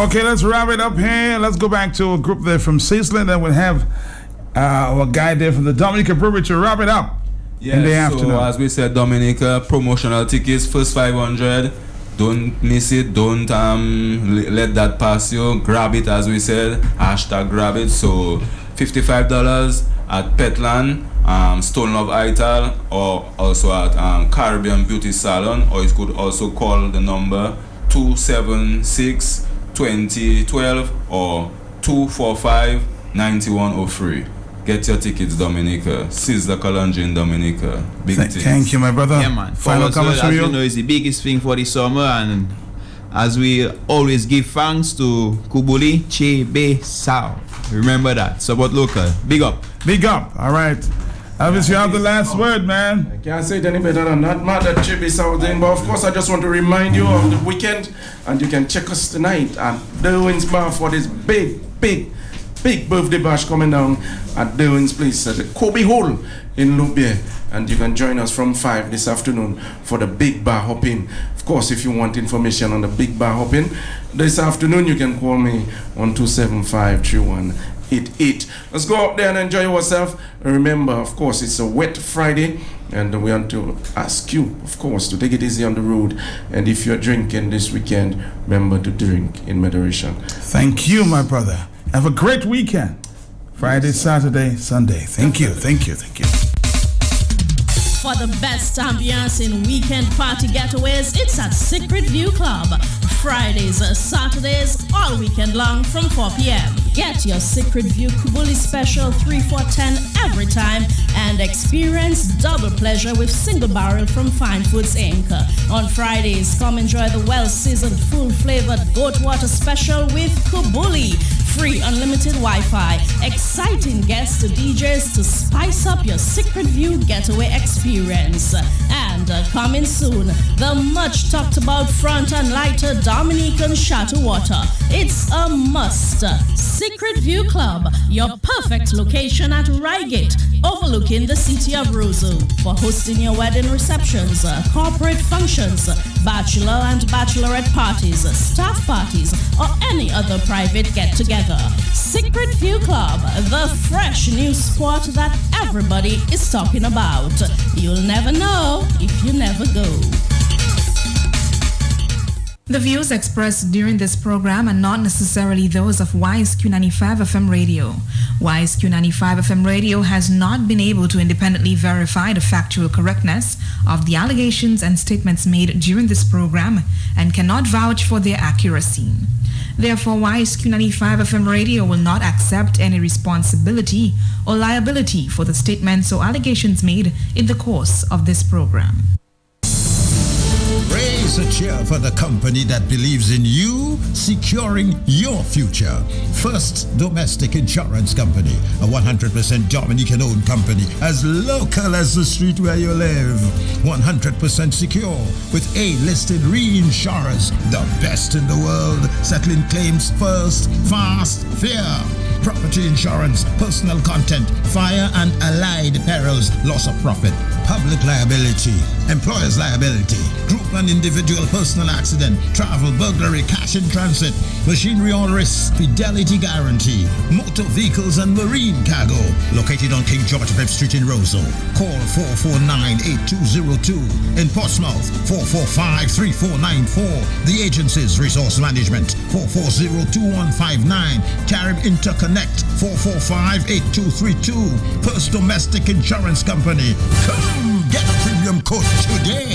Okay, let's wrap it up here. Let's go back to a group there from Sizzler, then we'll have our guy there from the Dominica Brewery to wrap it up. Yeah, in the so afternoon. As we said, Dominica, promotional tickets, first 500. Don't miss it. Don't let that pass you. Grab it, as we said. Hashtag grab it. So $55 at Petland, Stone Love Ital, or also at Caribbean Beauty Salon. Or you could also call the number 276-2012 or 245-9103. Get your tickets, Dominica. Sizzler Collins in Dominica. Big things. Thank you, my brother. Yeah, man. Final comments from you? As you know, it's the biggest thing for the summer, and as we always give thanks to Kubuli Chebe Sao. Remember that. Support local. Big up. Big up. All right. Elvis, you have the last word, man. I can't say it any better than that, man. That Chibi Sao thing. But of course, I just want to remind you of the weekend, and you can check us tonight at Derwin's Bar for this big birthday bash coming down at Derwin's place at the Kobe Hall in Loubier. And you can join us from 5 this afternoon for the big bar hopping. Of course, if you want information on the big bar hopping this afternoon, you can call me on 275-3188. Let's go out there and enjoy yourself. Remember, of course, it's a wet Friday, and we want to ask you, of course, to take it easy on the road. And if you're drinking this weekend, remember to drink in moderation. Thank you, my brother. Have a great weekend. Friday, Saturday, Sunday. Thank you. For the best ambiance in weekend party getaways, it's at Secret View Club. Fridays, Saturdays, all weekend long from 4 p.m. Get your Secret View Kubuli Special 3 for 10 every time and experience double pleasure with single barrel from Fine Foods Inc. On Fridays, come enjoy the well-seasoned, full-flavored goat water special with Kubuli. Free unlimited Wi-Fi, exciting guest DJs to spice up your Secret View getaway experience. And coming soon, the much talked about front and lighter Dominican Shatter Water. It's a must. Secret View Club, your perfect location at Reigate, overlooking the city of Roseau for hosting your wedding receptions, corporate functions, bachelor and bachelorette parties, staff parties, or any other private get-together. Secret View Club, the fresh new spot that everybody is talking about. You'll never know if you never go. The views expressed during this program are not necessarily those of WISQ 95 FM Radio. WISQ 95 FM Radio has not been able to independently verify the factual correctness of the allegations and statements made during this program and cannot vouch for their accuracy. Therefore, WISQ 95 FM Radio will not accept any responsibility or liability for the statements or allegations made in the course of this program. Raise a cheer for the company that believes in you, securing your future. First Domestic Insurance Company, a 100% Dominican-owned company, as local as the street where you live. 100% secure, with A-listed reinsurers, the best in the world, settling claims first, fast, fair. Property insurance, personal content, fire and allied perils, loss of profit, public liability, employer's liability, group and individual personal accident, travel, burglary, cash in transit, machinery all risk, fidelity guarantee, motor vehicles and marine cargo. Located on King George V Street in Roseau. Call 449-8202. In Portsmouth, 445-3494. The agency's resource management, 440-2159. Carib Interconnect, 445-8232. First Domestic Insurance Company. Come get a premium quote today.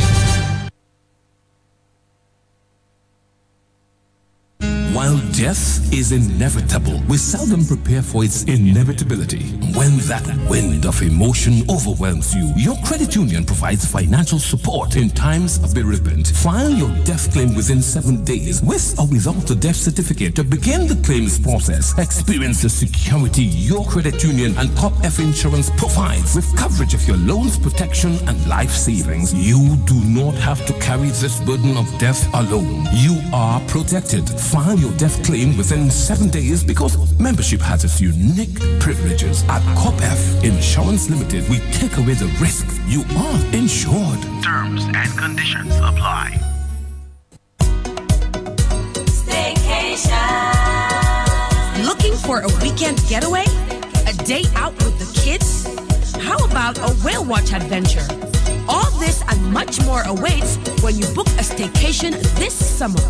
While death is inevitable, we seldom prepare for its inevitability. When that wind of emotion overwhelms you, your credit union provides financial support in times of bereavement. File your death claim within 7 days, with or without a death certificate, to begin the claims process. Experience the security your credit union and COP F Insurance provides, with coverage of your loans, protection, and life savings. You do not have to carry this burden of death alone. You are protected. File your death claim within 7 days because membership has its unique privileges. At COP F Insurance Limited, we take away the risk. You are insured. Terms and conditions apply. Staycation. Looking for a weekend getaway? A day out with the kids? How about a whale watch adventure? All this and much more awaits when you book a staycation this summer.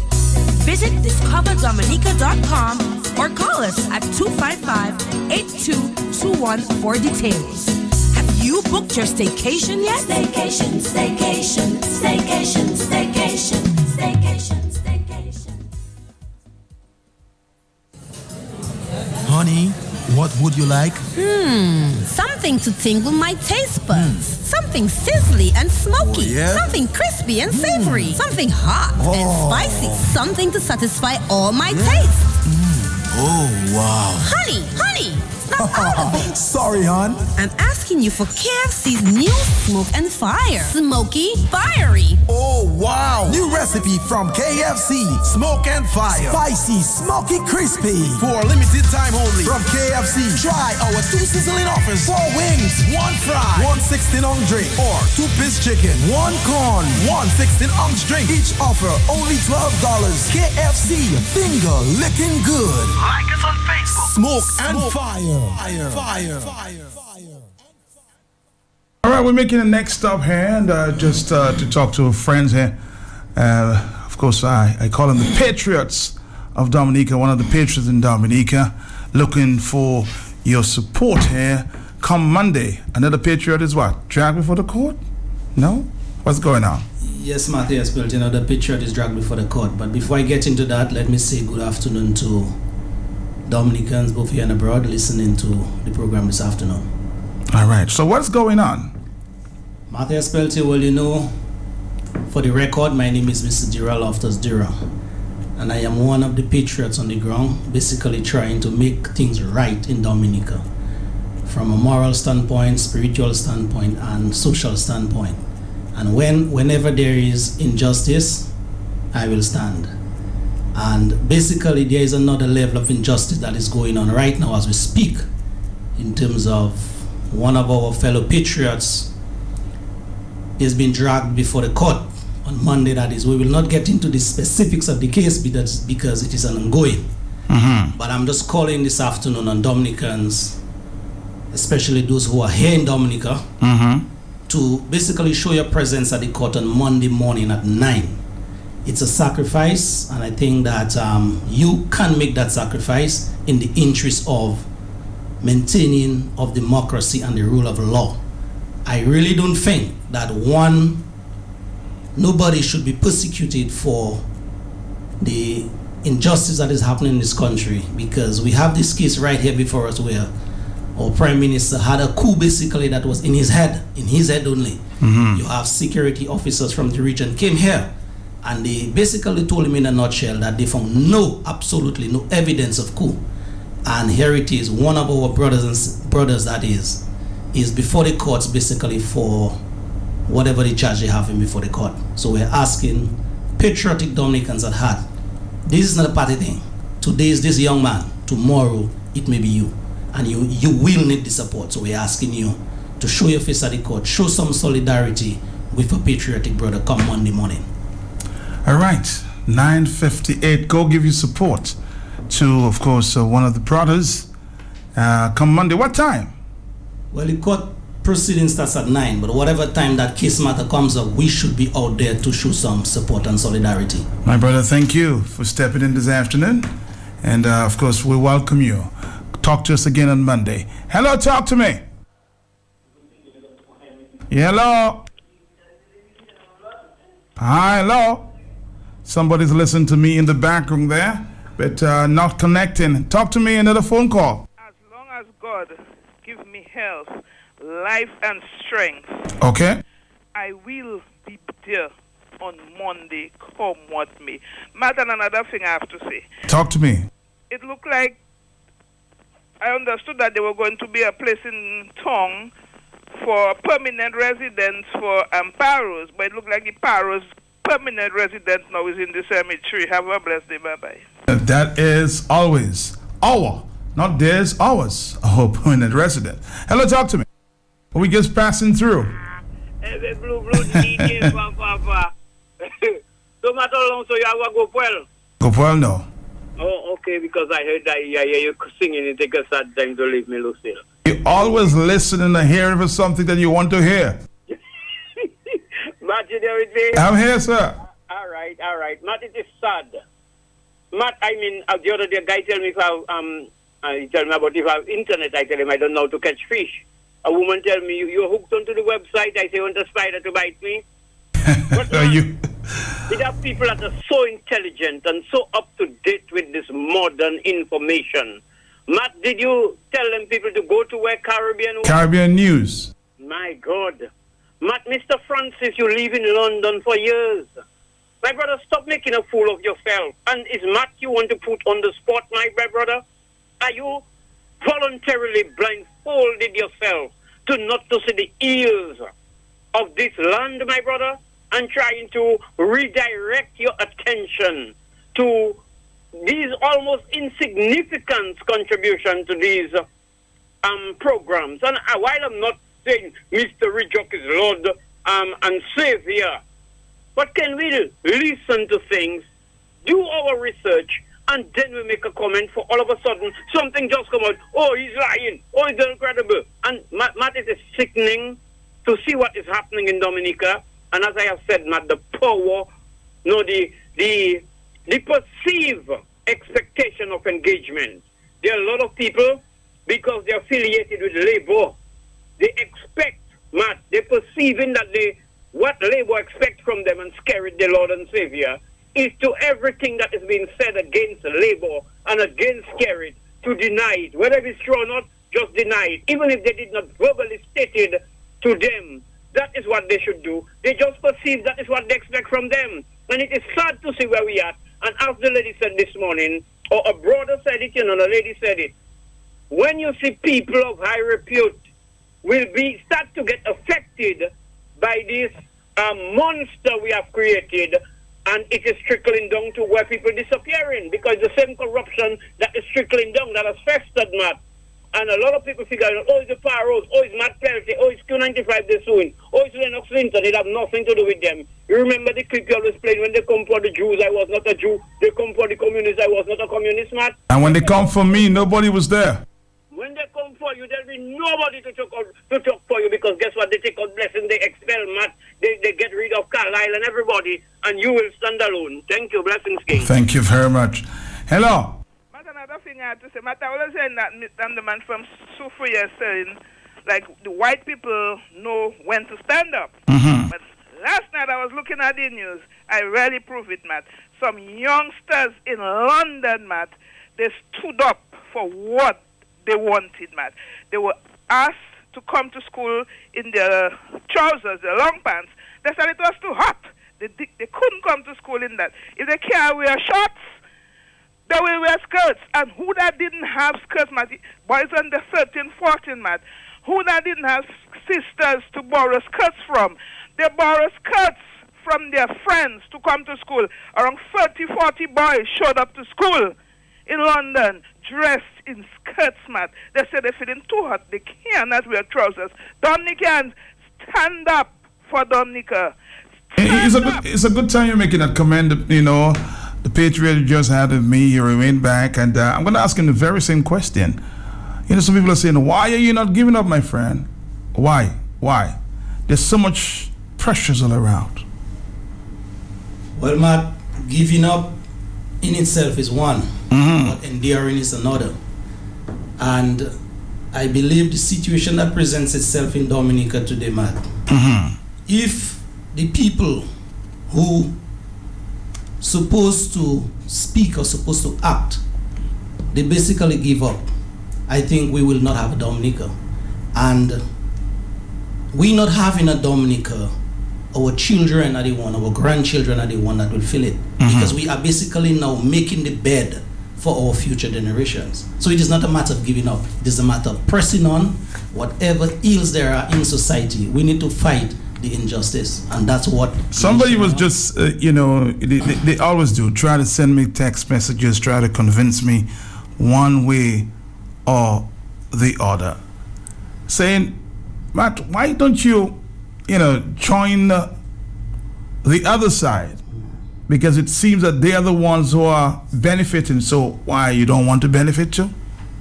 Visit discoverdominica.com or call us at 255-8221 for details. Have you booked your staycation yet? Staycation, staycation, staycation, staycation, staycation, staycation. Honey, what would you like? Something to tingle my taste buds. Something sizzly and smoky. Oh, yeah? Something crispy and savory. Something hot and spicy. Something to satisfy all my tastes. Oh, wow. Honey, snap out of it. Sorry, hon. I'm asking you for KFC's new Smoke and Fire. Smoky, fiery. Oh, wow. New recipe from KFC. Smoke and Fire. Spicy, smoky, crispy. For a limited time only from KFC. Try our 2 sizzling offers. 4 wings, 1 fry, 1 16-ounce drink. Or 2-piece chicken, 1 corn, 1 16-ounce drink. Each offer only $12. KFC, finger licking good. Like us on Facebook. Smoke and Fire. Fire. All right, we're making the next stop here, and just to talk to friends here. Of course, I call them the Patriots of Dominica, one of the Patriots in Dominica, looking for your support here. Come Monday, another Patriot is what? Dragged before the court? No? What's going on? Yes, Matthias Belt, the Patriot is dragged before the court. But before I get into that, let me say good afternoon to Dominicans, both here and abroad, listening to the program this afternoon. All right, so what's going on? Matthias Peltier, well, for the record, my name is Mr. Dira Loftus Dira, and I am one of the patriots on the ground, basically trying to make things right in Dominica, from a moral standpoint, spiritual standpoint, and social standpoint. And whenever there is injustice, I will stand. And basically, there is another level of injustice that is going on right now as we speak, in terms of one of our fellow patriots is being dragged before the court on Monday, that is. We will not get into the specifics of the case because it is an ongoing. But I'm just calling this afternoon on Dominicans, especially those who are here in Dominica, to basically show your presence at the court on Monday morning at 9. It's a sacrifice, and I think that you can make that sacrifice in the interest of maintaining of democracy and the rule of law. I really don't think that nobody should be persecuted for the injustice that is happening in this country, because we have this case right here before us where our Prime Minister had a coup basically that was in his head only. You have security officers from the region came here And they basically told him in a nutshell that they found absolutely no evidence of coup. And here it is, one of our brothers that is before the courts basically for whatever the charge they have him before the court. So we're asking patriotic Dominicans at heart, this is not a party thing. Today is this young man, tomorrow it may be you. And you will need the support. So we're asking you to show your face at the court, show some solidarity with a patriotic brother come Monday morning. All right, 9:58. Go give your support to, of course, one of the brothers. Come Monday. What time? Well, the court proceeding starts at 9, but whatever time that case matter comes up, we should be out there to show some support and solidarity. My brother, thank you for stepping in this afternoon. And, of course, we welcome you. Talk to us again on Monday. Hello, talk to me. Hello. Hi, hello. Somebody's listening to me in the back room there, but not connecting. Talk to me, another phone call. As long as God give me health, life and strength, okay, I will be there on Monday, come what may. Matt, and another thing I have to say. Talk to me. It looked like I understood that there were going to be a place in town for permanent residents for Paros, but it looked like the Paros permanent resident now is in the cemetery. Have a blessed day. Bye-bye. That is always not theirs, ours, a permanent resident. Hello, talk to me. Are we just passing through? So much long, so you have a go well. Go well, no. Oh, okay, because I heard that you singing and take a sad time to leave me, Lucille. You always listen and hear for something that you want to hear. Matt, you there with me? I'm here, sir. All right. Matt, it is sad. Matt, I mean, the other day, a guy tell me he tell me about if I have internet. I tell him I don't know how to catch fish. A woman tell me, you're hooked onto the website. I say, want a spider to bite me? But man, we have people that are so intelligent and so up to date with this modern information. Matt, did you tell them people to go to where Caribbean News. My God. Matt, Mr. Francis, you live in London for years. My brother, stop making a fool of yourself. And is Matt you want to put on the spot, my brother? Are you voluntarily blindfolded yourself to not to see the ills of this land, my brother? And trying to redirect your attention to these almost insignificant contributions to these programs. And while I'm not saying Mr. Ridjock is Lord and Savior, but can we listen to things, do our research, and then we make a comment for all of a sudden something just come out, oh, he's lying, oh, he's incredible. And Matt, it is sickening to see what is happening in Dominica. And as I have said, Matt, the power, the perceived expectation of engagement. There are a lot of people, because they're affiliated with Labour, they expect, Matt, they're perceiving that what Labour expects from them and Skerrit, the Lord and Savior, is to everything that is being said against Labour and against Skerrit to deny it. Whether it's true or not, just deny it. Even if they did not verbally state it to them, that is what they should do. They just perceive that is what they expect from them. And it is sad to see where we are. And as the lady said this morning, or a brother said it, the lady said it, when you see people of high repute will start to get affected by this monster we have created, and it is trickling down to where people disappearing, because the same corruption that is trickling down, that has festered, Matt. And a lot of people figure out, oh, it's the Paros, oh, it's Matt Peltier, oh, it's Q95 they're suing, oh, it's Lennox Linton, it have nothing to do with them. You remember the clip you always played, when they come for the Jews, I was not a Jew, they come for the communists, I was not a communist, Matt. And when they come for me, nobody was there. When they come for you, there'll be nobody to talk for you, because guess what? They take out blessing, they expel Matt, they get rid of Carlisle and everybody, and you will stand alone. Thank you, blessings, King. Thank you very much. Hello. Another thing I have to say, Matt, I was saying that I'm the man from Soufriere saying, like, the white people know when to stand up. Mm-hmm. But last night I was looking at the news, I really prove it, Matt. Some youngsters in London, Matt, they stood up for what they wanted, Matt. They were asked to come to school in their trousers, their long pants. They said it was too hot. They couldn't come to school in that. If they can't wear shorts, they will wear skirts. And who that didn't have skirts, Matt? Boys under 13, 14, Matt. Who that didn't have sisters to borrow skirts from? They borrow skirts from their friends to come to school. Around 30, 40 boys showed up to school in London dressed in skirts, Matt. They said they're feeling too hot. They cannot wear trousers. Dominicans, stand up for Dominica. It's a good time you're making that comment. You know, the Patriot just had with me. He remained back, and I'm going to ask him the very same question. You know, some people are saying, "Why are you not giving up, my friend? Why? Why? There's so much pressures all around." Well, Matt, giving up in itself is one, but enduring is another. And I believe the situation that presents itself in Dominica today, Matt, if the people who supposed to speak or supposed to act, they basically give up, I think we will not have a Dominica. And we not having a Dominica, our children are the one, our grandchildren are the one that will fill it. Because we are basically now making the bed for our future generations. So it is not a matter of giving up. It is a matter of pressing on. Whatever ills there are in society, we need to fight the injustice. And that's what... Somebody was just, you know, they always do, try to send me text messages, try to convince me one way or the other. Saying, Matt, why don't you, you know, join the other side? Because it seems that they are the ones who are benefiting. So why you don't want to benefit too?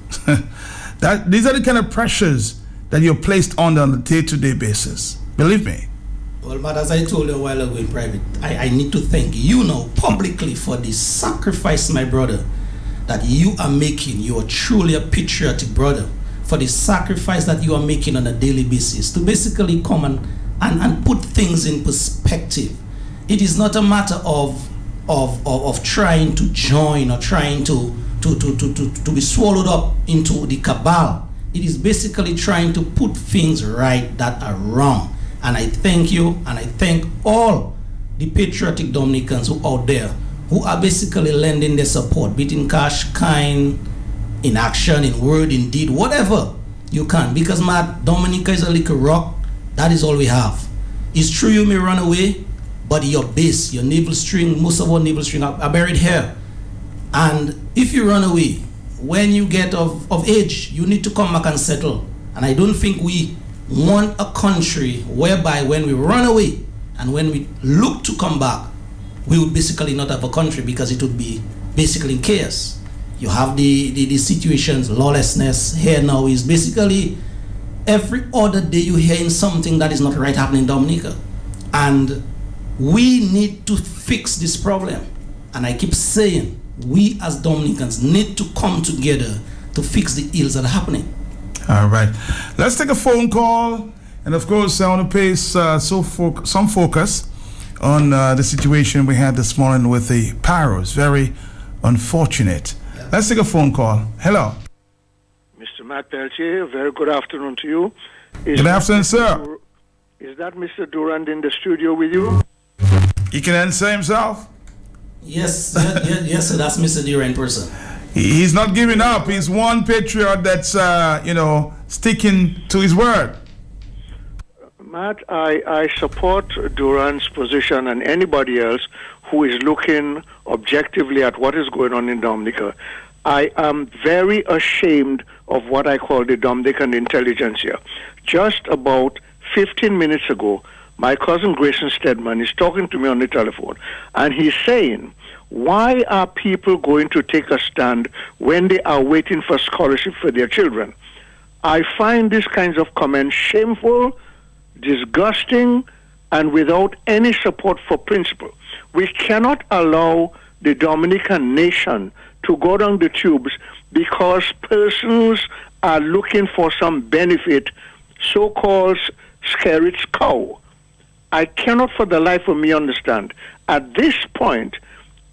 These are the kind of pressures that you're placed under on a day-to-day basis. Believe me. Well, but as I told you a while ago in private, I need to thank you now publicly for the sacrifice, my brother, that you are making. You are truly a patriotic brother, for the sacrifice that you are making on a daily basis to basically come and put things in perspective. It is not a matter of trying to join or trying to be swallowed up into the cabal. It is basically trying to put things right that are wrong. And I thank you, and I thank all the patriotic Dominicans who out there who are basically lending their support, be it in cash, kind, in action, in word, in deed, whatever you can. Because, Matt, Dominica is a little rock. That is all we have. It's true you may run away, but your base, your navel string, most of our navel string are buried here. And if you run away, when you get of age, you need to come back and settle. And I don't think we want a country whereby when we run away and when we look to come back, we would basically not have a country, because it would be basically in chaos. You have the situations, lawlessness here now is basically every other day you hearing something that is not right happening in Dominica. And we need to fix this problem. And I keep saying, we as Dominicans need to come together to fix the ills that are happening. All right. Let's take a phone call. And of course, I want to place some focus on the situation we had this morning with the Paros. Very unfortunate. Yeah. Let's take a phone call. Hello. Mr. Matt Peltier, very good afternoon to you. Good afternoon, sir. Is that Mr. Durand in the studio with you? He can answer himself? Yes, yes, sir, that's Mr. Durand person. He's not giving up. He's one patriot that's, you know, sticking to his word. Matt, I support Durand's position and anybody else who is looking objectively at what is going on in Dominica. I am very ashamed of what I call the Dominican intelligentsia. Just about 15 minutes ago, my cousin Grayson Stedman is talking to me on the telephone, and he's saying, why are people going to take a stand when they are waiting for scholarship for their children? I find these kinds of comments shameful, disgusting, and without any support for principle. We cannot allow the Dominican nation to go down the tubes because persons are looking for some benefit, so-called scare its cow. I cannot for the life of me understand. At this point,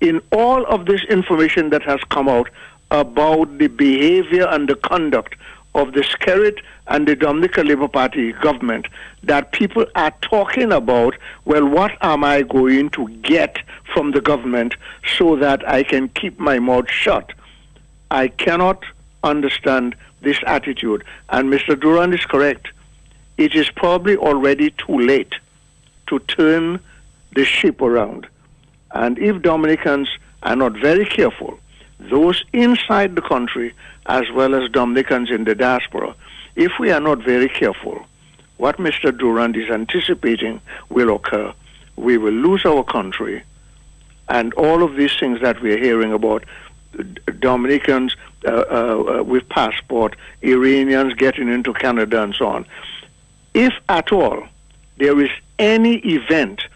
in all of this information that has come out about the behavior and the conduct of the Skerrit and the Dominica Labour Party government that people are talking about, well, what am I going to get from the government so that I can keep my mouth shut? I cannot understand this attitude. And Mr. Durand is correct. It is probably already too late to turn the ship around. And if Dominicans are not very careful, those inside the country as well as Dominicans in the diaspora, if we are not very careful, what Mr. Durand is anticipating will occur. We will lose our country, and all of these things that we're hearing about, Dominicans with passport, Iranians getting into Canada and so on. If at all there is any event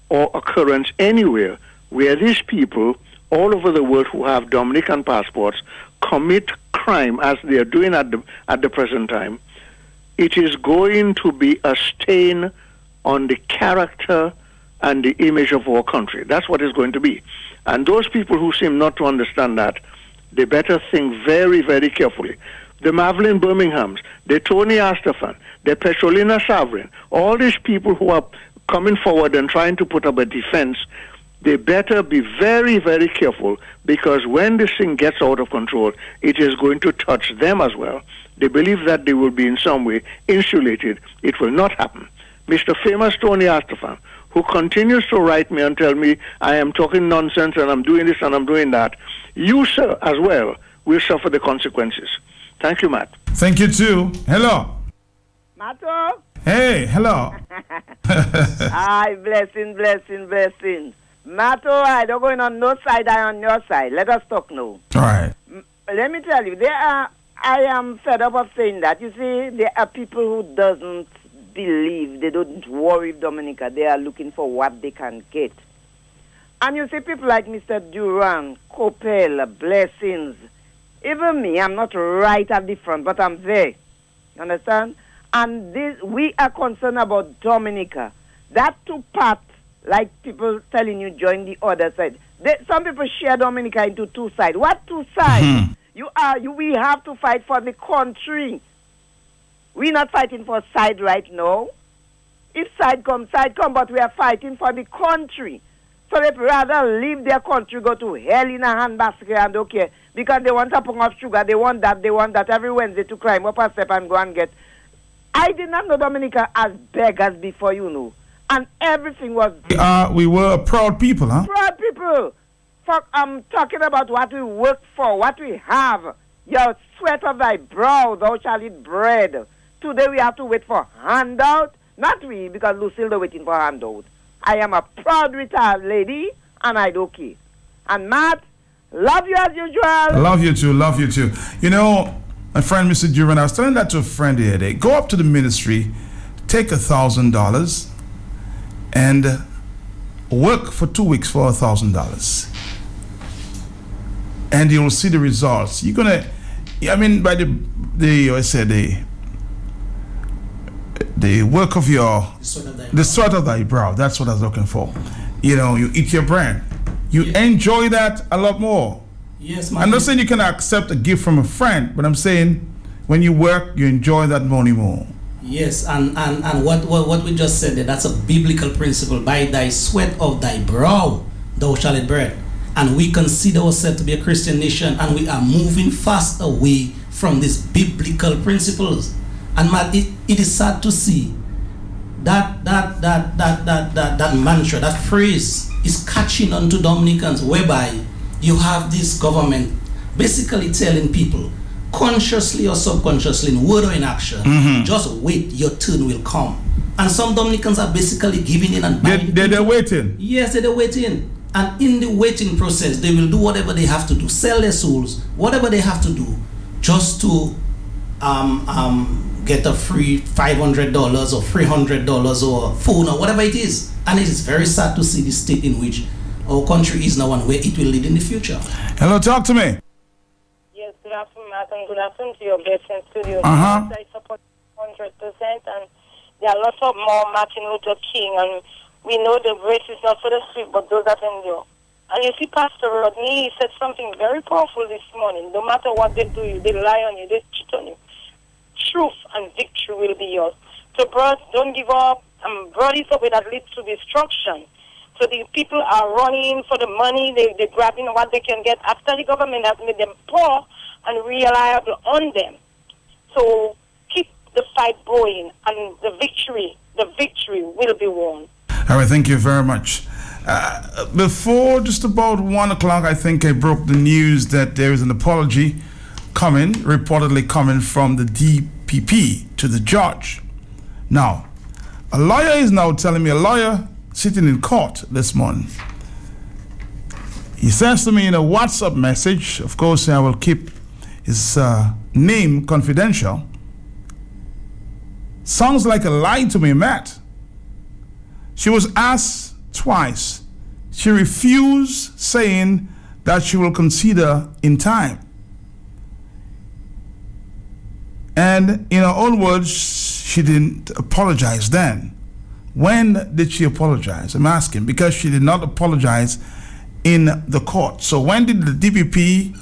or occurrence anywhere where these people all over the world who have Dominican passports commit crime as they are doing at the present time, it is going to be a stain on the character and the image of our country. That's what it's going to be. And those people who seem not to understand that, they better think very, very carefully. The Mavelyn Birminghams, the Tony Astafan, the Petrolina Sovereign, all these people who are coming forward and trying to put up a defense, they better be very, very careful, because when this thing gets out of control, it is going to touch them as well. They believe that they will be in some way insulated. It will not happen. Mr. Famous Tony Astafan, who continues to write me and tell me I am talking nonsense and I'm doing this and I'm doing that, you, sir, as well, will suffer the consequences. Thank you, Matt. Thank you, too. Hello. Matto? Hey, hello. Aye, blessing. Matto, I don't go in on no side, I on your side. Let us talk now. All right. Let me tell you, I am fed up of saying that. You see, there are people who doesn't believe, they don't worry with Dominica. They are looking for what they can get. And you see people like Mr. Durand, Coppell, Blessings, even me, I'm not right at the front, but I'm there. You understand? And we are concerned about Dominica. That two parts, like people telling you join the other side. Some people share Dominica into two sides. What two sides? We have to fight for the country. We're not fighting for side right now. If side come, but we are fighting for the country. So they'd rather leave their country, go to hell in a handbasket and okay. Because they want a pound of sugar, they want that every Wednesday to climb up a step and go and get. I did not know Dominica as beggars before, you know. And everything was... we were a proud people, huh? Proud people. I'm talking about what we work for, what we have. Your sweat of thy brow, thou shalt eat bread. Today we have to wait for handout. Not we, because Lucille waiting for handout. I am a proud retired lady, and I don't care. And Matt, love you as usual. Love you too. You know, my friend Mr. Durand, I was telling that to a friend the other day. Go up to the ministry, take $1,000, and work for 2 weeks for $1,000. And you'll see the results. You're gonna, by the work of the sweat of thy brow. That's what I was looking for. You eat your brain. You enjoy that a lot more. Yes, I'm not saying you can accept a gift from a friend, but I'm saying when you work, you enjoy that money more. Yes, and what we just said there, that's a biblical principle. By thy sweat of thy brow, thou shalt eat bread. And we consider ourselves to be a Christian nation, and we are moving fast away from these biblical principles. And Matt, it is sad to see that mantra, that phrase is catching on to Dominicans, whereby you have this government basically telling people, consciously or subconsciously, in word or in action, just wait, your turn will come. And some Dominicans are basically giving in and buying. They're waiting. Yes, they're waiting. And in the waiting process, they will do whatever they have to do, sell their souls, whatever they have to do, just to get a free $500 or $300 or a phone or whatever it is. And it is very sad to see the state in which our country is now and where it will lead in the future. Hello, talk to me. Yes, good afternoon, Martin. Good afternoon to your Blessing Studio. I support 100%, and there are lots of more Martin Luther King, and we know the race is not for the swift, but those that endure. And you see, Pastor Rodney said something very powerful this morning. No matter what they do, they lie on you, they cheat on you. truth and victory will be yours. So, brothers, don't give up. Brothers up with that leads to destruction. So the people are running for the money. They're grabbing what they can get after the government has made them poor and reliable on them. So keep the fight going, and the victory will be won. All right, thank you very much. Before just about 1 o'clock, I think I broke the news that there is an apology reportedly coming from the DPP to the judge. Now, a lawyer is now telling me, a lawyer sitting in court this morning, he says to me in a WhatsApp message, of course I will keep his name confidential, sounds like a lie to me, Matt. She was asked twice. She refused, saying that she will consider in time. And in her own words, she didn't apologize then. When did she apologize? I'm asking, because she did not apologize in the court. So when did the DPP,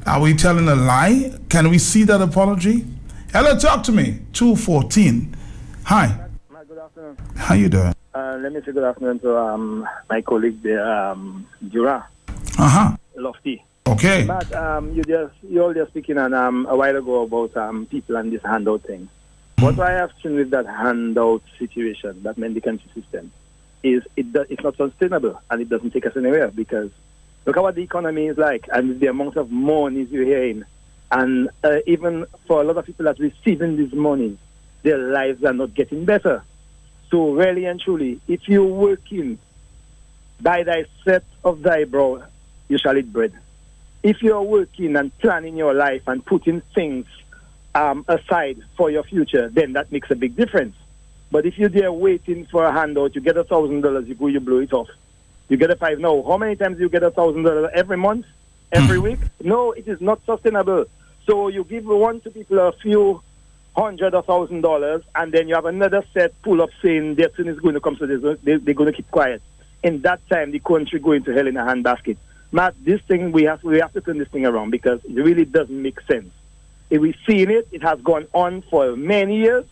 are we telling a lie? Can we see that apology? Hello, talk to me. 214. Hi. Good afternoon. How you doing? Let me say good afternoon to my colleague there, Jura. Lofty. Okay. But you all just speaking on a while ago about people and this handout thing. What I have seen with that handout situation, that mendicant system, is it's not sustainable and it doesn't take us anywhere, because look at what the economy is like and the amount of monies you're hearing. And even for a lot of people that are receiving these monies, their lives are not getting better. So really and truly, if you're working by thy set of thy brow, you shall eat bread. If you're working and planning your life and putting things aside for your future, then that makes a big difference. But if you're there waiting for a handout, you get $1,000, you go, you blow it off. You get a $5. No, how many times do you get $1,000 every month, every week? No, it is not sustainable. So you give one to people a few $100 or $1,000, and then you have another set pull up saying their turn is going to come, so they're going to keep quiet. In that time, the country going to hell in a handbasket. Matt, this thing, we have to turn this thing around, because it really doesn't make sense. If we've seen it, it has gone on for many years,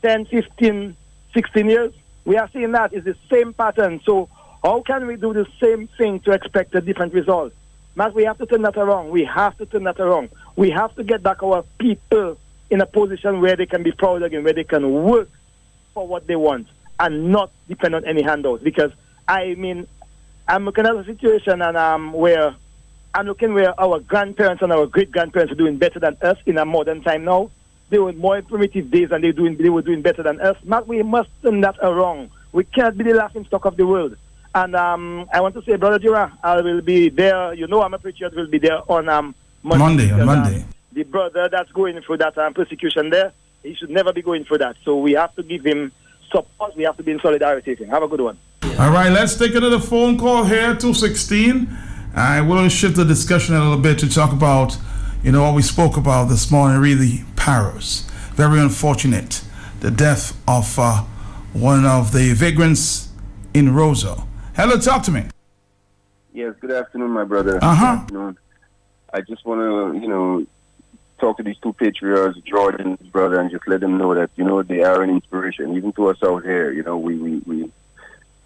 10, 15, 16 years. We are seeing that. It's the same pattern. So how can we do the same thing to expect a different result? Matt, we have to turn that around. We have to turn that around. We have to get back our people in a position where they can be proud again, where they can work for what they want and not depend on any handouts. Because, I mean, I'm looking at a situation and where our grandparents and our great-grandparents are doing better than us in a modern time now. They were more primitive days and they were doing better than us. Matt, we must turn that around. We can't be the laughing stock of the world. And I want to say, Brother Jura, I will be there. You know I'm a preacher. I will be there on Monday. The brother that's going through that persecution there, he should never be going through that. So we have to give him support. We have to be in solidarity with him. Have a good one. All right, let's take another phone call here, 216. I will shift the discussion a little bit to talk about, what we spoke about this morning, really, Paros. Very unfortunate, the death of one of the vagrants in Roseau. Hello, talk to me. Yes, good afternoon, my brother. Good afternoon. I just want to, talk to these two patriots, George and his brother, and just let them know that, they are an inspiration, even to us out here. We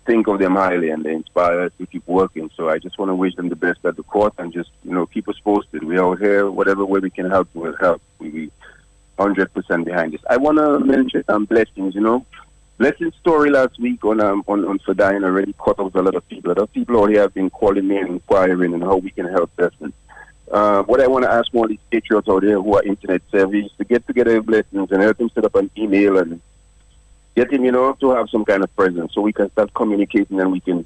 think of them highly and they inspire us to keep working. So I just want to wish them the best at the court and just, keep us posted. We out here, whatever way we can help, we'll help. We 100% behind this. I want to mention blessings, Blessing's story last week on Fadine already caught up with a lot of people. A lot of people out here have been calling me and inquiring on how we can help Blessing. What I want to ask more of these patriots out there who are internet savvy is to get together with Blessings and help him set up an email and get him, to have some kind of presence so we can start communicating and we can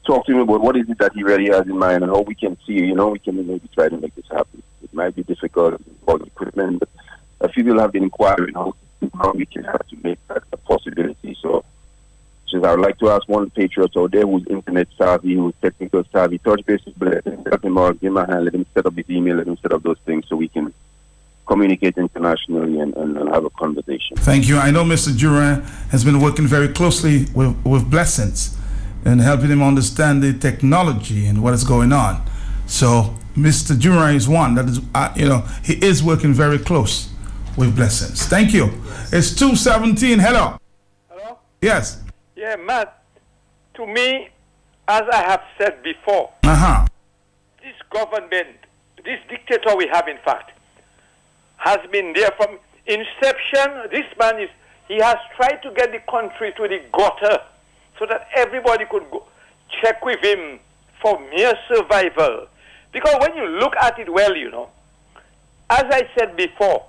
talk to him about what is it that he really has in mind and how we can see, we can maybe try to make this happen. It might be difficult about equipment, but a few people have been inquiring how we can have to make that a possibility. So I would like to ask one patriot out there who's internet savvy, who's technical savvy, touch base with Blessing, help him out, give him a hand, let him set up his email, let him set up those things so we can communicate internationally and have a conversation. Thank you. I know Mr. Duran has been working very closely with Blessings and helping him understand the technology and what is going on. So Mr. Duran is one that is, he is working very close with blessings. Thank you. It's 2:17. Hello. Hello? Yes. Yeah, Matt, to me, as I have said before, this government, this dictator we have, in fact, has been there from inception. This man he has tried to get the country to the gutter so that everybody could go check with him for mere survival. Because when you look at it well, you know, as I said before,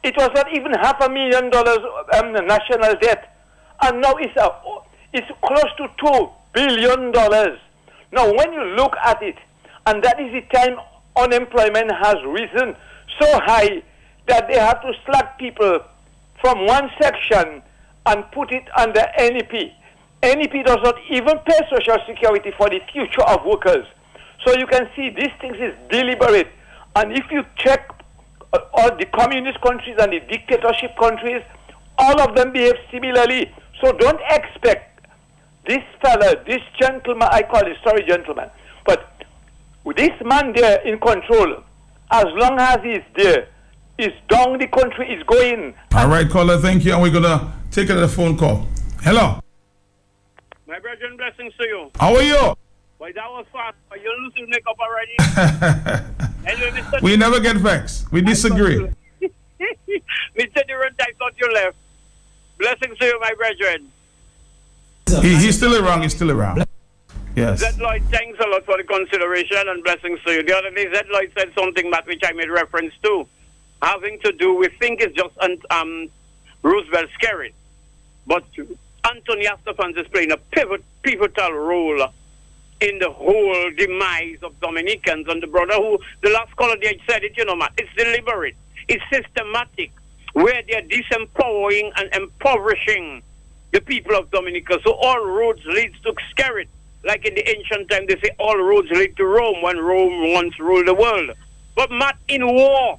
it was not even $500,000 national debt, and now it's close to $2 billion. Now, when you look at it, and that is the time unemployment has risen so high that they have to slack people from one section and put it under NEP. NEP does not even pay Social Security for the future of workers. So you can see these things is deliberate. And if you check all the communist countries and the dictatorship countries, all of them behave similarly. So don't expect this fella, this gentleman, I call it, sorry gentleman, but this man there in control, as long as he's there, is down the country is going. All right, caller, thank you. And we're going to take another phone call. Hello. My brethren, blessings to you. How are you? Boy, that was fast. You losing makeup already? Anyway, Mr. We never get vexed. We disagree. Mr. Durant, I thought you left. Blessings to you, my brethren. He's still around. He's still around. Yes. Zed Lloyd, thanks a lot for the consideration and blessings to you. The other day, Zed Lloyd said something, Matt, which I made reference to, having to do with, think it's just Roosevelt Skerrit. But Anthony Astafans is playing a pivotal role in the whole demise of Dominicans. And the brother who, the last caller there said it, you know, Matt, it's deliberate. It's systematic, where they're disempowering and impoverishing the people of Dominica. So all roads lead to Skerrit. Like in the ancient time, they say all roads lead to Rome, when Rome once ruled the world. But Matt, in war,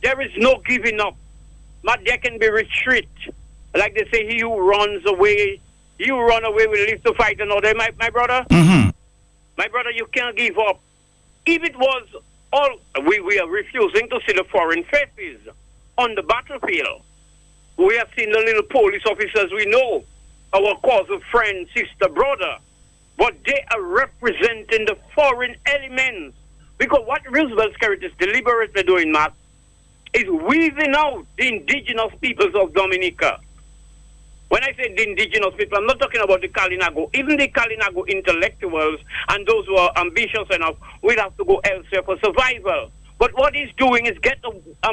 there is no giving up. Matt, there can be retreat. Like they say, he who runs away, you run away will live to fight another. My brother? My brother, you can't give up. If it was all, we are refusing to see the foreign faces on the battlefield. We have seen the little police officers we know, our cause of friend, sister, brother. But they are representing the foreign elements. Because what Roosevelt Skerrit is deliberately doing, Matt, is weaving out the indigenous peoples of Dominica. When I say the indigenous people, I'm not talking about the Kalinago. Even the Kalinago intellectuals and those who are ambitious enough will have to go elsewhere for survival. But what he's doing is get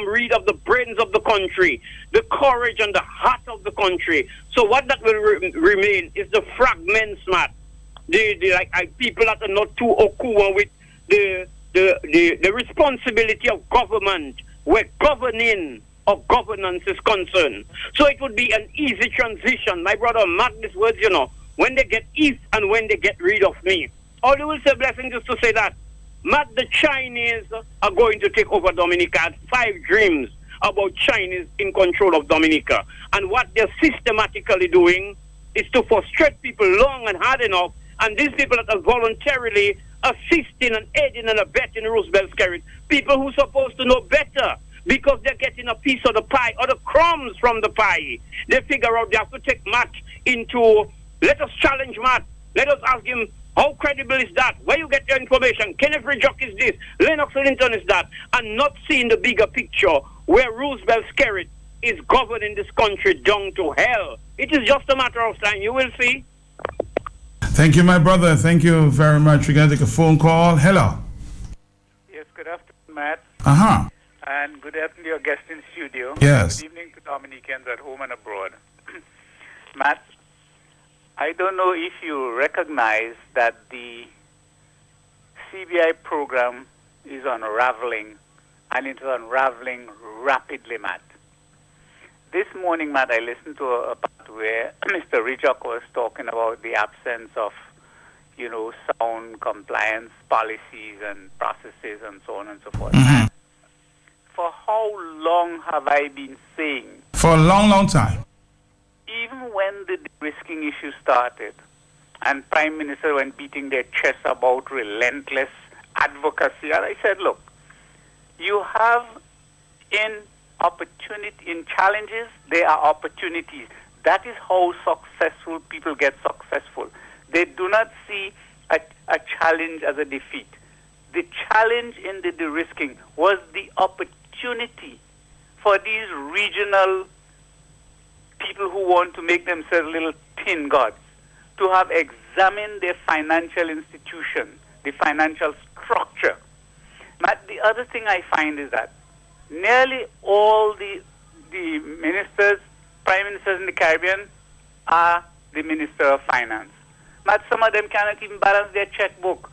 rid of the brains of the country, the courage and the heart of the country. So what that will remain is the fragments, Matt. People that are not too okua with the responsibility of government, where governing or governance is concerned. So it would be an easy transition. My brother, mark these words, you know, when they get if and when they get rid of me. All you will say, blessing, just to say that, Matt, the Chinese are going to take over Dominica. I had 5 dreams about Chinese in control of Dominica. And what they're systematically doing is to frustrate people long and hard enough. And these people that are voluntarily assisting and aiding and abetting Roosevelt Skerrit, people who are supposed to know better, because they're getting a piece of the pie or the crumbs from the pie. They figure out they have to take Matt into, let us challenge Matt. Let us ask him, how credible is that? Where you get your information? Kenneth Ridgeway is this, Lennox Linton is that, and not seeing the bigger picture where Roosevelt Skerrit is governing this country down to hell. It is just a matter of time. You will see. Thank you, my brother. Thank you very much. We're going to take a phone call. Hello. Yes, good afternoon, Matt. And good afternoon to your guest in studio. Yes. Good evening to Dominicans at home and abroad. Matt, I don't know if you recognize that the CBI program is unraveling, and it's unraveling rapidly, Matt. This morning, Matt, I listened to a part where Mr. Ridgeway was talking about the absence of, you know, sound compliance policies and processes and so on and so forth. For how long have I been saying? For a long, long time. Even when the de-risking issue started, and Prime Minister went beating their chest about relentless advocacy, and I said, look, you have in opportunity, in challenges, there are opportunities. That is how successful people get successful. They do not see a challenge as a defeat. The challenge in the de-risking was the opportunity for these regional people who want to make themselves little tin gods to have examined their financial institution, the financial structure. But the other thing I find is that nearly all the ministers, prime ministers in the Caribbean are the Minister of Finance. But some of them cannot even balance their checkbook.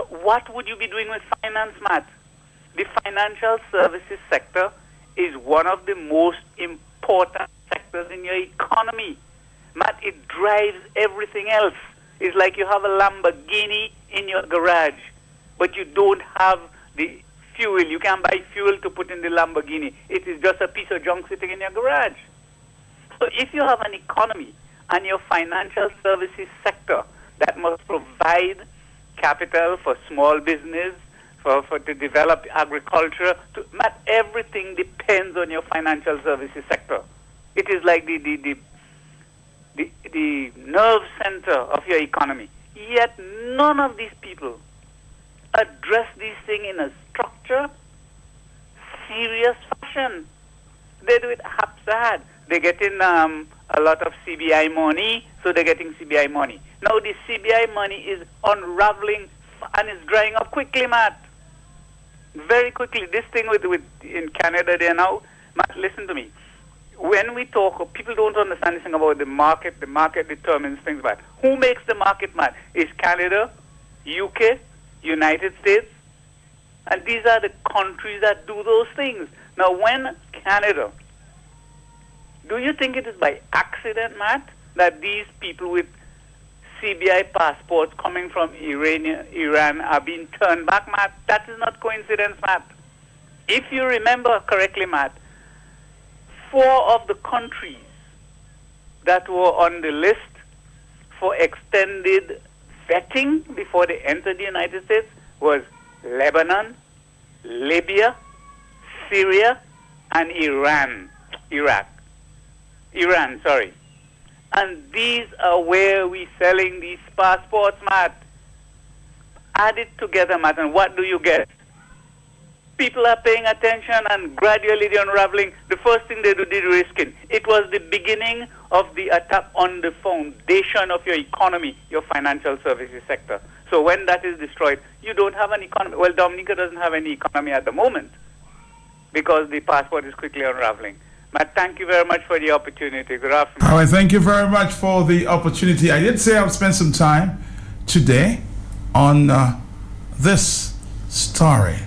What would you be doing with finance, Matt? The financial services sector is one of the most important sectors in your economy. Matt, it drives everything else. It's like you have a Lamborghini in your garage, but you don't have the fuel. You can't buy fuel to put in the Lamborghini. It is just a piece of junk sitting in your garage. So if you have an economy and your financial services sector that must provide capital for small business, to develop agriculture, Matt, everything depends on your financial services sector. It is like the nerve center of your economy. Yet none of these people address these things in a structured, serious fashion. They do it haphazard. They get in a lot of CBI money, so they're getting CBI money. Now the CBI money is unraveling and it's drying up quickly, Matt. Very quickly. This thing with in Canada there now, Matt, listen to me. When we talk, people don't understand anything about the market. The market determines things, but who makes the market, Matt? Is Canada, UK, United States, and these are the countries that do those things. Now, when Canada, do you think it is by accident, Matt, that these people with CBI passports coming from Iran are being turned back, Matt? That is not coincidence, Matt. If you remember correctly, Matt, 4 of the countries that were on the list for extended vetting before they entered the United States was Lebanon, Libya, Syria, and Iran, sorry. And these are where we're selling these passports, Matt. Add it together, Matt, and what do you get? People are paying attention and gradually they're unraveling. The first thing they do is de-risking. It was the beginning of the attack on the foundation of your economy, your financial services sector. So when that is destroyed, you don't have an economy. Well, Dominica doesn't have any economy at the moment because the passport is quickly unraveling. Matt, thank you very much for the opportunity. Good afternoon. All right, thank you very much for the opportunity. I did say I'll spend some time today on this story.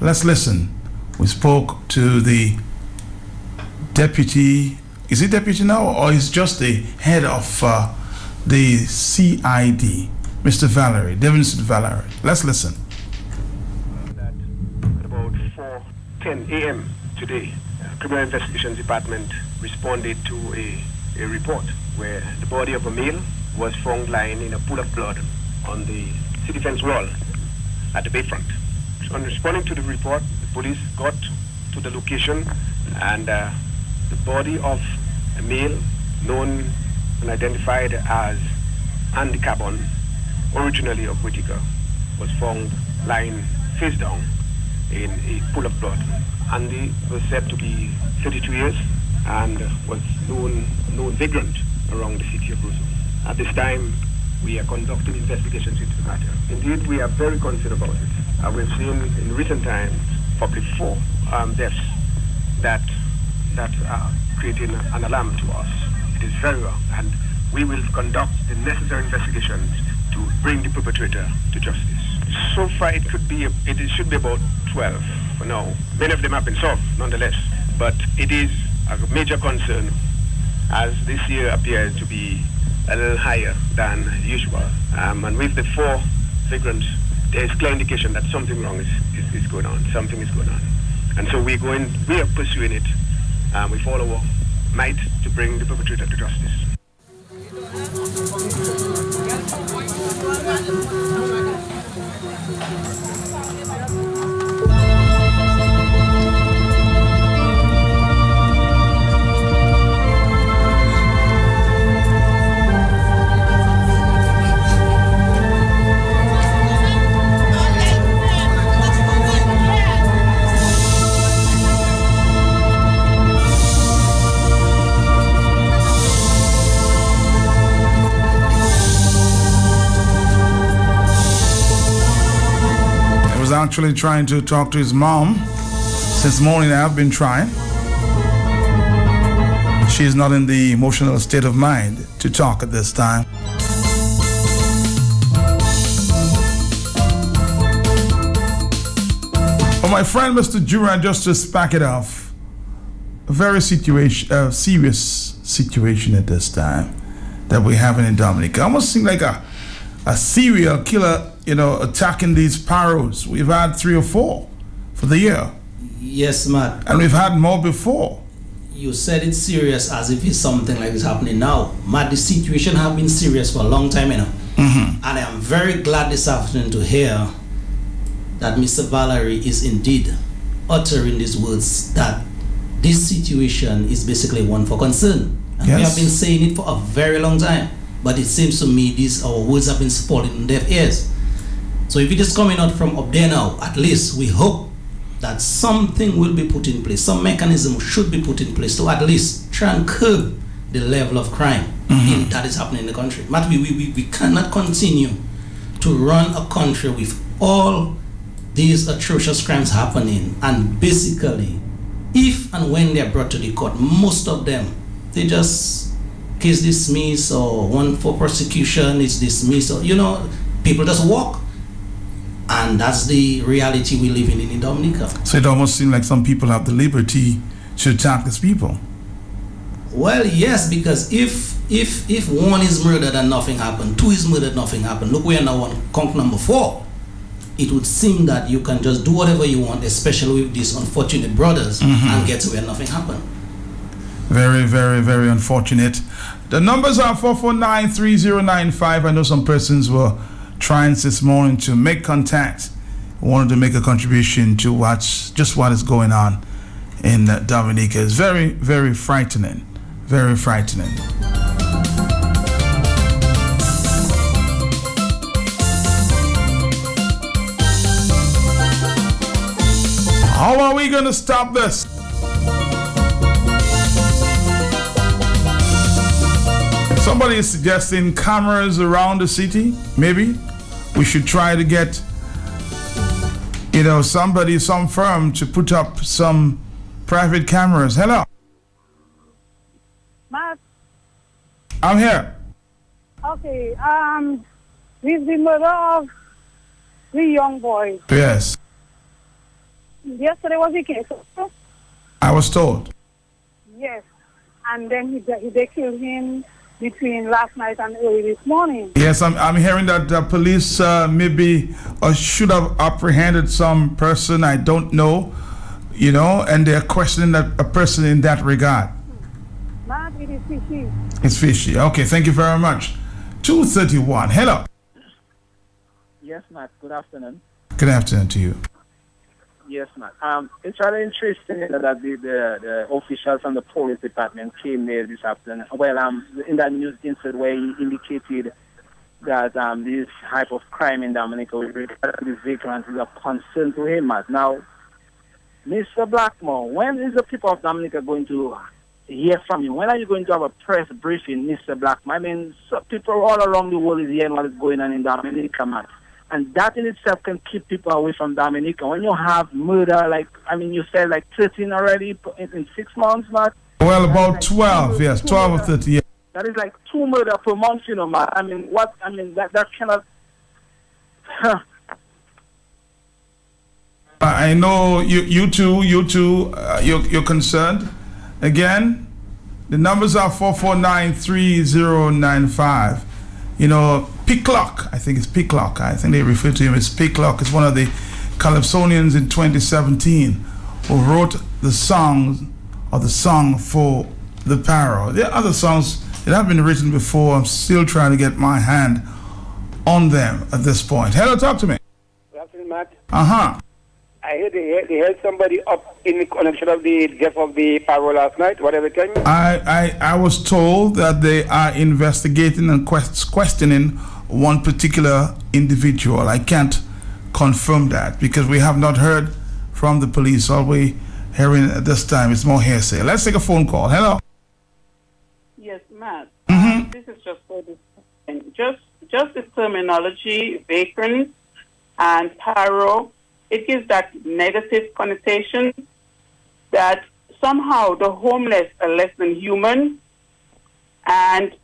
Let's listen. We spoke to the deputy, is he deputy now, or is just the head of the CID, Mr. Valerie, Davidson Valerie. Let's listen. At about 4:10 a.m. today, Criminal Investigations Department responded to a report where the body of a male was found lying in a pool of blood on the city fence wall at the bayfront. On responding to the report, the police got to the location and the body of a male known and identified as Andy Cabon, originally of Whitaker, was found lying face down in a pool of blood. Andy was said to be 32 years and was known vagrant around the city of Roseau. At this time, we are conducting investigations into the matter. Indeed, we are very concerned about it. We've seen in recent times probably 4 deaths that are creating an alarm to us. It is very wrong, and we will conduct the necessary investigations to bring the perpetrator to justice. So far, it should be about 12 for now. Many of them have been solved, nonetheless, but it is a major concern as this year appears to be a little higher than usual. And with the 4 vagrants, there is clear indication that something wrong is going on. Something is going on. And so we are pursuing it with all our might to bring the perpetrator to justice. actually trying to talk to his mom. Since morning I've been trying. She's not in the emotional state of mind to talk at this time. But my friend Mr. Duran, just to back it off, a very serious situation at this time that we're having in Dominica. Almost seems like a serial killer, attacking these paros. We've had 3 or 4 for the year. Yes, Matt. And we've had more before. You said it's serious as if it's something like this happening now. Matt, the situation has been serious for a long time, Mm-hmm. And I am very glad this afternoon to hear that Mr. Valerie is indeed uttering these words, that this situation is basically one for concern. And we have been saying it for a very long time. But it seems to me our words have been falling on deaf ears. So if it is coming out from up there now, at least we hope that something will be put in place. Some mechanism should be put in place to at least try and curb the level of crime that is happening in the country. But we cannot continue to run a country with all these atrocious crimes happening, and basically, if and when they are brought to the court, most of them, they just case dismissed, or one for prosecution is dismissed, or people just walk. And that's the reality we live in Dominica. So it almost seems like some people have the liberty to attack these people. Well, yes, because if one is murdered and nothing happened, 2 is murdered, nothing happened. Look, we are now on count number 4. It would seem that you can just do whatever you want, especially with these unfortunate brothers, and get away and nothing happened. Very, very, very unfortunate. The numbers are 449-3095. I know some persons were trying this morning to make contact, wanted to make a contribution to what is going on in Dominica. It's very, very frightening. Very frightening. How are we going to stop this? Somebody is suggesting cameras around the city. Maybe we should try to get, some firm to put up some private cameras. Hello. Matt. I'm here. Okay. With the murder of 3 young boys. Yes. Yesterday was the case. I was told. Yes. And then they killed him between last night and early this morning. Yes, I'm hearing that the police maybe should have apprehended some person, I don't know, and they're questioning a person in that regard. Matt, it is fishy. It's fishy. Okay, thank you very much. 231. Hello. Yes, Matt. Good afternoon. Good afternoon to you. Yes, Matt. It's really interesting that the official from the police department came there this afternoon. Well, in that news insert where he indicated that this type of crime in Dominica with regard to these vacancies is a concern to him, Matt. Now, Mr. Blackmore, when is the people of Dominica going to hear from you? When are you going to have a press briefing, Mr. Blackmore? I mean, people all around the world is hearing what is going on in Dominica, Matt. And that in itself can keep people away from Dominica. When you have murder, you said 13 already in 6 months, Matt? Well, about 12, yes, 12 or 30, yeah. That is 2 murder per month, Matt. That cannot... I know you too, you're concerned. Again, the numbers are 449-3095. Picklock, I think it's Picklock. I think they refer to him as Picklock. It's one of the Calypsonians in 2017 who wrote the song for the Paro. There are other songs that have been written before. I'm still trying to get my hand on them at this point. Hello, talk to me. Good afternoon, Matt. Uh-huh. I heard they held somebody up in the connection of the death of the Paro last night. Whatever tell me? I was told that they are investigating and questioning one particular individual. I can't confirm that because we have not heard from the police. All we hearing at this time is more hearsay. Let's take a phone call. Hello. Yes, Matt. Mm-hmm. This is just for this. Just the terminology, vacant and Paro it gives that negative connotation that somehow the homeless are less than human. And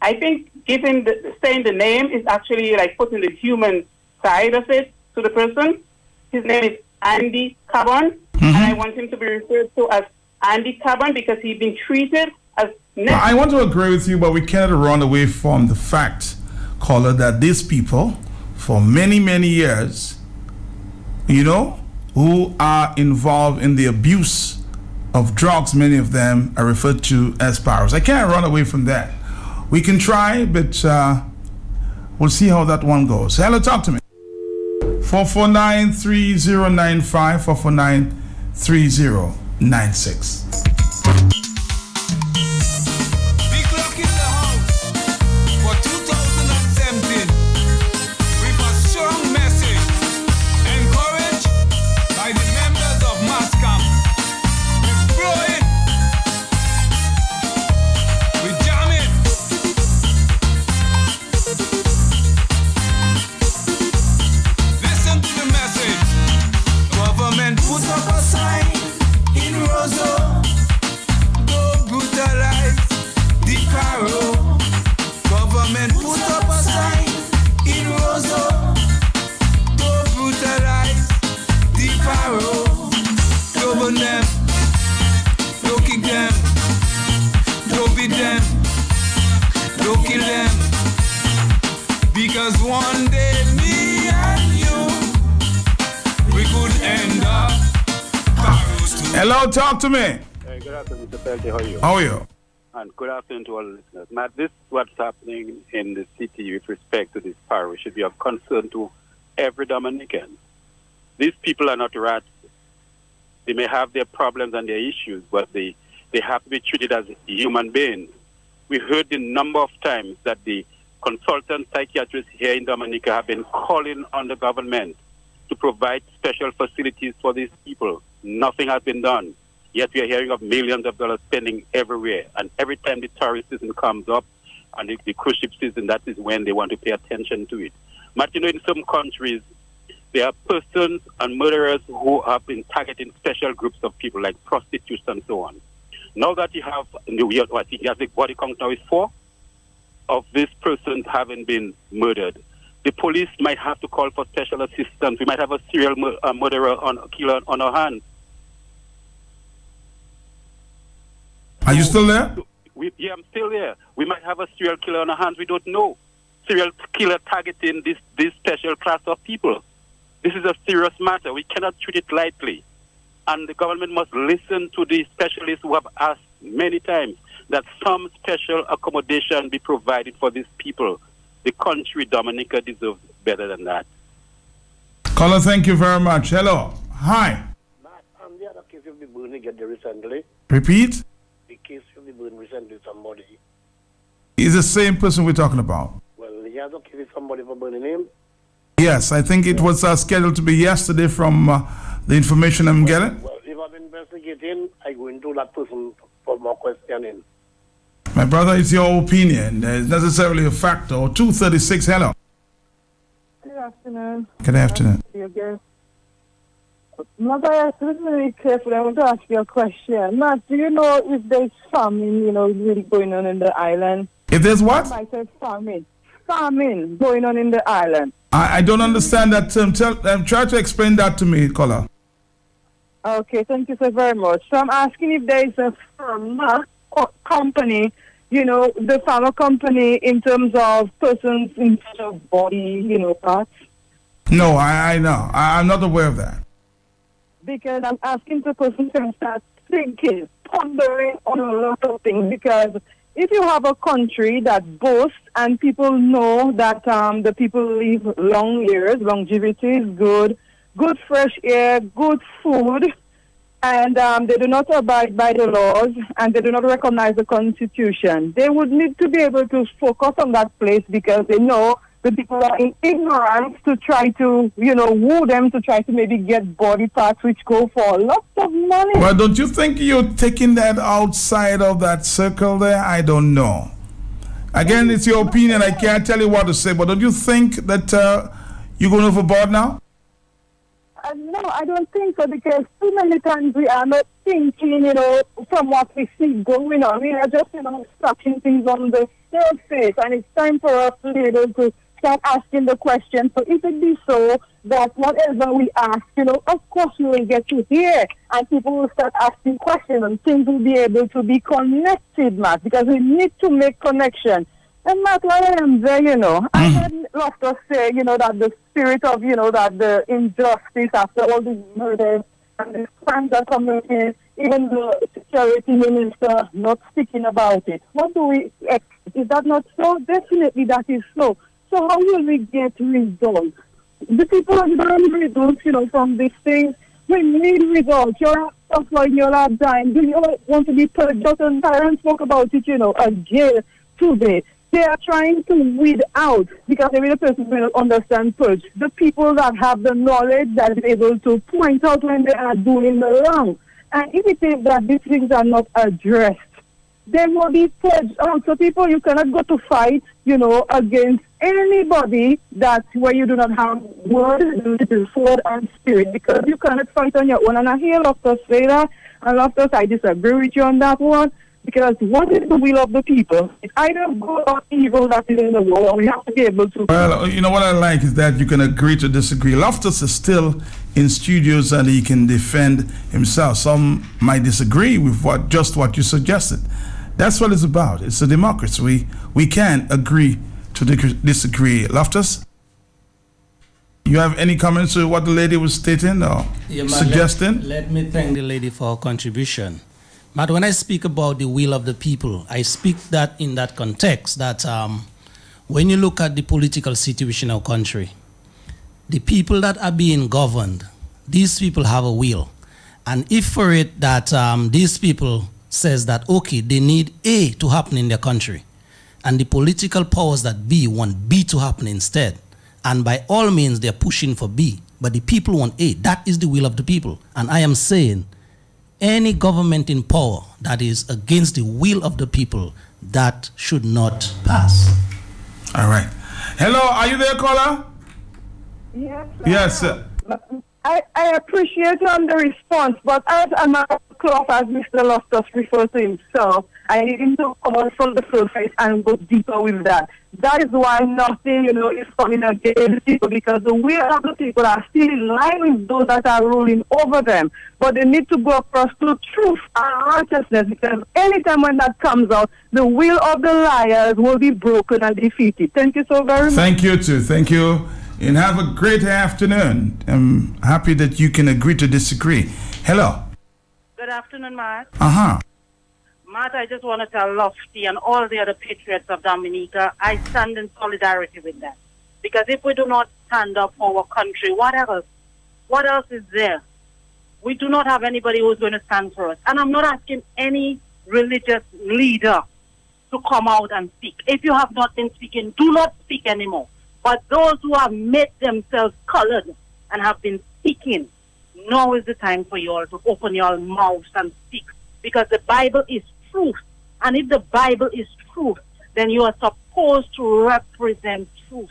I think saying the name is actually like putting the human side of it to the person. His name is Andy Carbon, and I want him to be referred to as Andy Carbon because he's been treated as... I want to agree with you, but we cannot run away from the fact, caller, that these people, for many, many years, you know, who are involved in the abuse of drugs, many of them are referred to as paros. I can't run away from that. We can try, but we'll see how that one goes. Hello, talk to me. 449-3095, 449-3096. Because one day me and you, we could end up. Hello, talk to me. Good afternoon, Mr. Pelty. How are you? How are you? And good afternoon to all the listeners. Matt, this is what's happening in the city with respect to this parish should be of concern to every Dominican. These people are not rats. They may have their problems and their issues, but they have to be treated as human beings. We heard the number of times that the consultant psychiatrists here in Dominica have been calling on the government to provide special facilities for these people. Nothing has been done. Yet we are hearing of millions of dollars spending everywhere. And every time the tourist season comes up and the cruise ship season, that is when they want to pay attention to it. But you know, in some countries, there are persons and murderers who have been targeting special groups of people like prostitutes and so on. Now that you have, I think you have the body count now is 4 of these persons having been murdered. The police might have to call for special assistance. We might have a serial murderer killer on our hands. Are you still there? Yeah, I'm still there. We might have a serial killer on our hands. We don't know. Serial killer targeting this special class of people. This is a serious matter. We cannot treat it lightly. And the government must listen to the specialists who have asked many times that some special accommodation be provided for these people. The country, Dominica, deserves better than that. Caller, thank you very much. Hello. Hi. The other case you've been burning recently. Repeat. The case you've been burning recently with somebody. Is the same person we're talking about? Well, the other case with somebody for burning him. Yes, I think it was scheduled to be yesterday from the information I'm getting. Well, if I'm investigating, I go into that person for more questioning. My brother, it's your opinion. It's necessarily a factor. 236, hello. Good afternoon. Good afternoon. Matt, I have to be really careful. I want to ask you a question. Matt, do you know if there's famine, really going on in the island? If there's what? I might say famine. Famine going on in the island. I don't understand that term. Try to explain that to me, caller. Okay, thank you so very much. So I'm asking if there is a pharma company, the pharma company in terms of persons in terms of body, parts. No, I know. I'm not aware of that. Because I'm asking the person to start thinking, pondering on a lot of things. Because if you have a country that boasts and people know that the people live long years, longevity is good fresh air, good food, and they do not abide by the laws and they do not recognize the Constitution, they would need to be able to focus on that place because they know the people are in ignorance to try to, woo them to try to maybe get body parts which go for lots of money. Well, don't you think you're taking that outside of that circle there? I don't know. Again, it's your opinion. I can't tell you what to say, but don't you think that you're going overboard now? No, I don't think so, because too many times we are not thinking, from what we see going on. We are just, stuffing things on the surface, and it's time for us to be able to start asking the question. So if it be so that whatever we ask, of course we will get to hear, and people will start asking questions, and things will be able to be connected, Matt, because we need to make connection. And Matt, while I am there, I heard Loftus say, that the spirit of, that the injustice after all these murders and the crimes are committed, even the security minister not speaking about it. What do we expect? Is that not so? Definitely that is so. So how will we get results? The people are getting results, from these things. We need results. You're suffering, you're dying. Do you want to be purged? Dr. Tyron spoke about it, again today. They are trying to weed out, because every person will understand purge, the people that have the knowledge, that is able to point out when they are doing the wrong. And if it is that these things are not addressed, there will be purged out. So people, you cannot go to fight, against anybody where you do not have word, little sword and spirit, because you cannot fight on your own. And I hear Loftus say that, and Loftus, I disagree with you on that one. Because what is the will of the people? It's either good or evil that is in the world. We have to be able to... Well, what I like is that you can agree to disagree. Loftus is still in studios and he can defend himself. Some might disagree with what you suggested. That's what it's about. It's a democracy. We can agree to disagree. Loftus? You have any comments to what the lady was stating or suggesting? Let me thank the lady for her contribution. But when I speak about the will of the people, I speak that in that context that when you look at the political situation in our country, the people that are being governed, these people have a will. And if for it that these people says that, okay, they need A to happen in their country, and the political powers that be want B to happen instead, and by all means they're pushing for B, but the people want A, that is the will of the people. And I am saying, any government in power that is against the will of the people, that should not pass. All right. Hello, are you there, caller? Yes. Yes, sir. I appreciate the response, but I'm a cloth, as Mr. Loftus refers to himself. I need him to come out from the surface and go deeper with that. That is why nothing, is coming against people, because the will of the people are still in line with those that are ruling over them. But they need to go across to truth and righteousness, because anytime when that comes out, the will of the liars will be broken and defeated. Thank you so very much. Thank you, too. Thank you. And have a great afternoon. I'm happy that you can agree to disagree. Hello. Good afternoon, Matt. Matt, I just want to tell Lofty and all the other patriots of Dominica, I stand in solidarity with them. Because if we do not stand up for our country, what else? What else is there? We do not have anybody who's going to stand for us. And I'm not asking any religious leader to come out and speak. If you have not been speaking, do not speak anymore. But those who have made themselves colored and have been speaking, now is the time for you all to open your mouths and speak. Because the Bible is truth. And if the Bible is truth, then you are supposed to represent truth.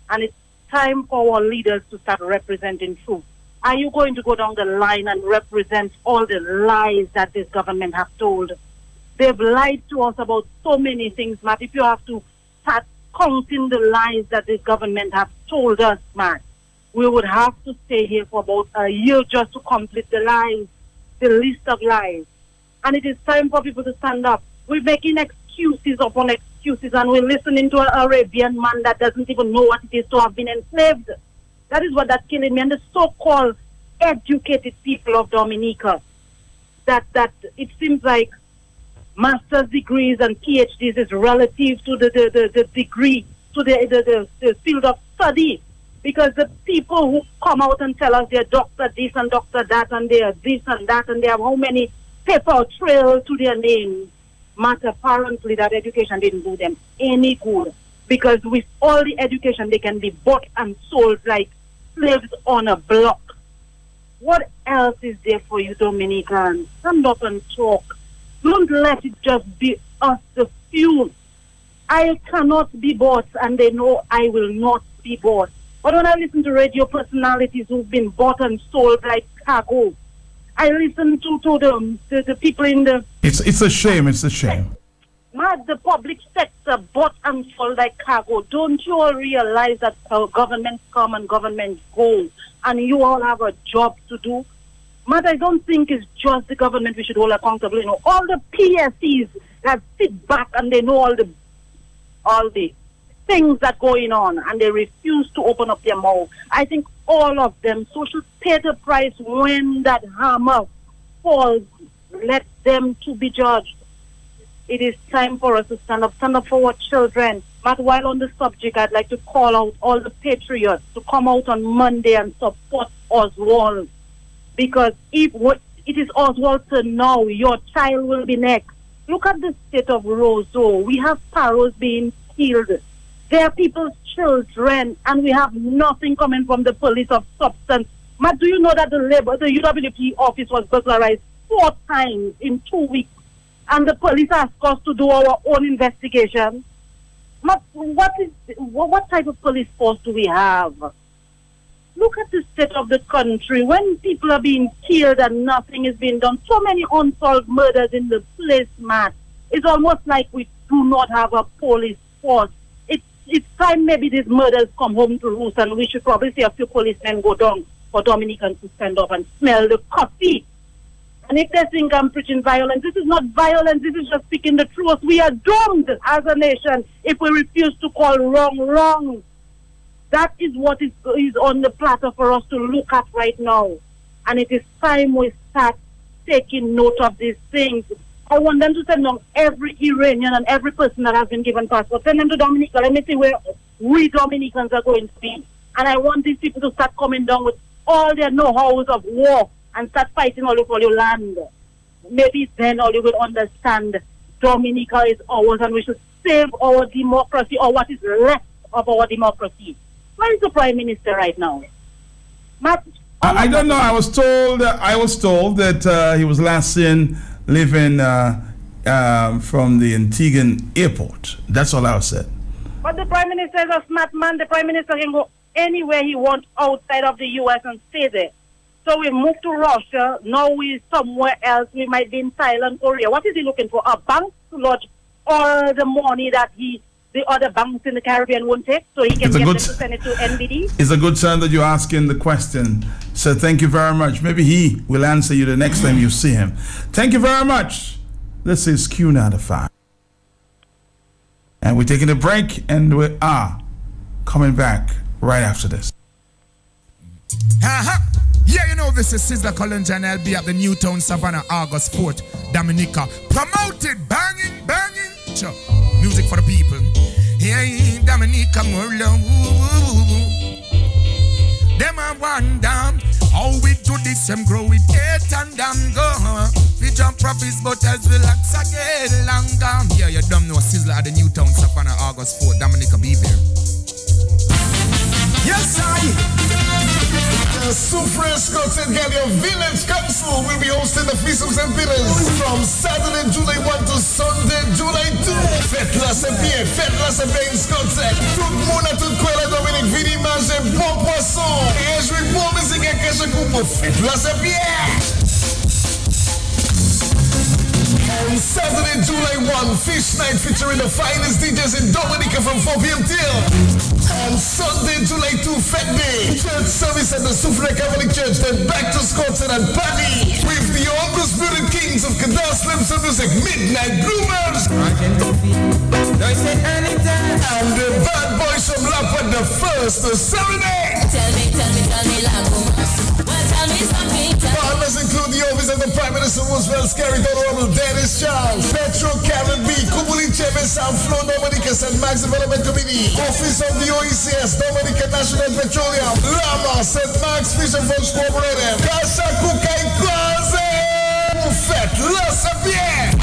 And it's time for our leaders to start representing truth. Are you going to go down the line and represent all the lies that this government have told? They've lied to us about so many things, Matt. If you have to start counting the lies that this government have told us, Matt, we would have to stay here for about a year just to complete the lies, the list of lies. And it is time for people to stand up. We're making excuses upon excuses, and we're listening to an Arabian man that doesn't even know what it is to have been enslaved. That is what that's killing me. And the so-called educated people of Dominica, that it seems like master's degrees and PhDs is relative to the degree, to the field of study. Because the people who come out and tell us they're doctor this and doctor that, and they're this and that, and they have how many paper trails to their names, Matt, apparently that education didn't do them any good. Because with all the education, they can be bought and sold like slaves on a block. What else is there for you, Dominicans? Stand up and talk. Don't let it just be us, the few. I cannot be bought, and they know I will not be bought. But when I listen to radio personalities who've been bought and sold like cargo, I listen to the people in the... It's a shame, it's a shame. Mad, the public sector bought and sold like cargo. Don't you all realize that governments come and governments go, and you all have a job to do? Mad, I don't think it's just the government we should hold accountable. You know, all the PSCs that sit back and they know all the things that going on, and they refuse to open up their mouth. I think all of them, so should pay the price when that hammer falls. Let them to be judged. It is time for us to stand up for our children. But while on the subject, I'd like to call out all the patriots to come out on Monday and support Oswald. Because if it is Oswald's turn now, your child will be next. Look at the state of Roseau. We have sparrows being killed. There are people's children, and we have nothing coming from the police of substance. Matt, do you know that the UWP office was burglarized 4 times in 2 weeks, and the police asked us to do our own investigation? Matt, what type of police force do we have? Look at the state of the country. When people are being killed and nothing is being done, so many unsolved murders in the place, Matt. It's almost like we do not have a police force. It's time maybe these murders come home to roost, and we should probably see a few policemen go down for Dominicans to stand up and smell the coffee. And if they think I'm preaching violence, this is not violence, this is just speaking the truth. We are doomed as a nation if we refuse to call wrong wrong. That is what is on the platter for us to look at right now. And it is time we start taking note of these things. I want them to send down every Iranian and every person that has been given passport. Send them to Dominica. Let me see where we Dominicans are going to be. And I want these people to start coming down with all their know-hows of war and start fighting all over your land. Maybe then all you will understand Dominica is ours and we should save our democracy, or what is left of our democracy. Where is the Prime Minister right now? Matt, I don't know. I was told that he was last seen leaving from the Antiguan airport. That's all I was said. But the Prime Minister is a smart man. The Prime Minister can go anywhere he wants outside of the U.S. and stay there. So we moved to Russia. Now we're somewhere else. We might be in Thailand, Korea. What is he looking for? A bank to lodge all the money that the other banks in the Caribbean won't take, so he can get them to send it to NBD? It's a good sign that you're asking the question. So thank you very much. Maybe he will answer you the next time you see him. Thank you very much. This is Q95. And we're taking a break, and we are coming back right after this. Yeah, you know this is Sizzla Collins and LB at the Newtown Savannah, August 4th, Dominica. Promoted, banging, sure. Music for the people. Hey, Dominica, more love. Them are one down. How we do this, them grow with 8 and damn go. We jump profits, but as relax again, long gone. Yeah, you don't know Sizzla at the Newtown Savannah, August 4th, Dominica, be there. Yes, the Super Escorted Gallia Village Council will be hosting the Feast of St. Peter's from Saturday, July 1 to Sunday, July 2. Faites la Saint-Pierre, in Scotland. Tout le monde a tout quoi la Dominique Vini manger bon poisson. Et jouer bon musique à cache coupe. Faites la Saint-Pierre. On Saturday, July 1, Fish Night featuring the finest DJs in Dominica from 4 p.m. till. On Sunday, July 2, Fat Day, church service at the Soufriere Catholic Church, then back to Scotland and Paddy with the undisputed kings of Kadar Slims and Music, Midnight Groomers. And the bad boys from Lapa, the first serenade. Tell me, partners include the office of the Prime Minister Roosevelt, Scary Honorable Dennis Charles, Petro Kevin B, Kubuli Chebe, South Flow, Dominica, St. Max Development Committee, Office of the OECS, Dominica National Petroleum, Lama, St. Max Fish and Folks Cooperative, Casa Kuka y Kwaze, Faites-le bien!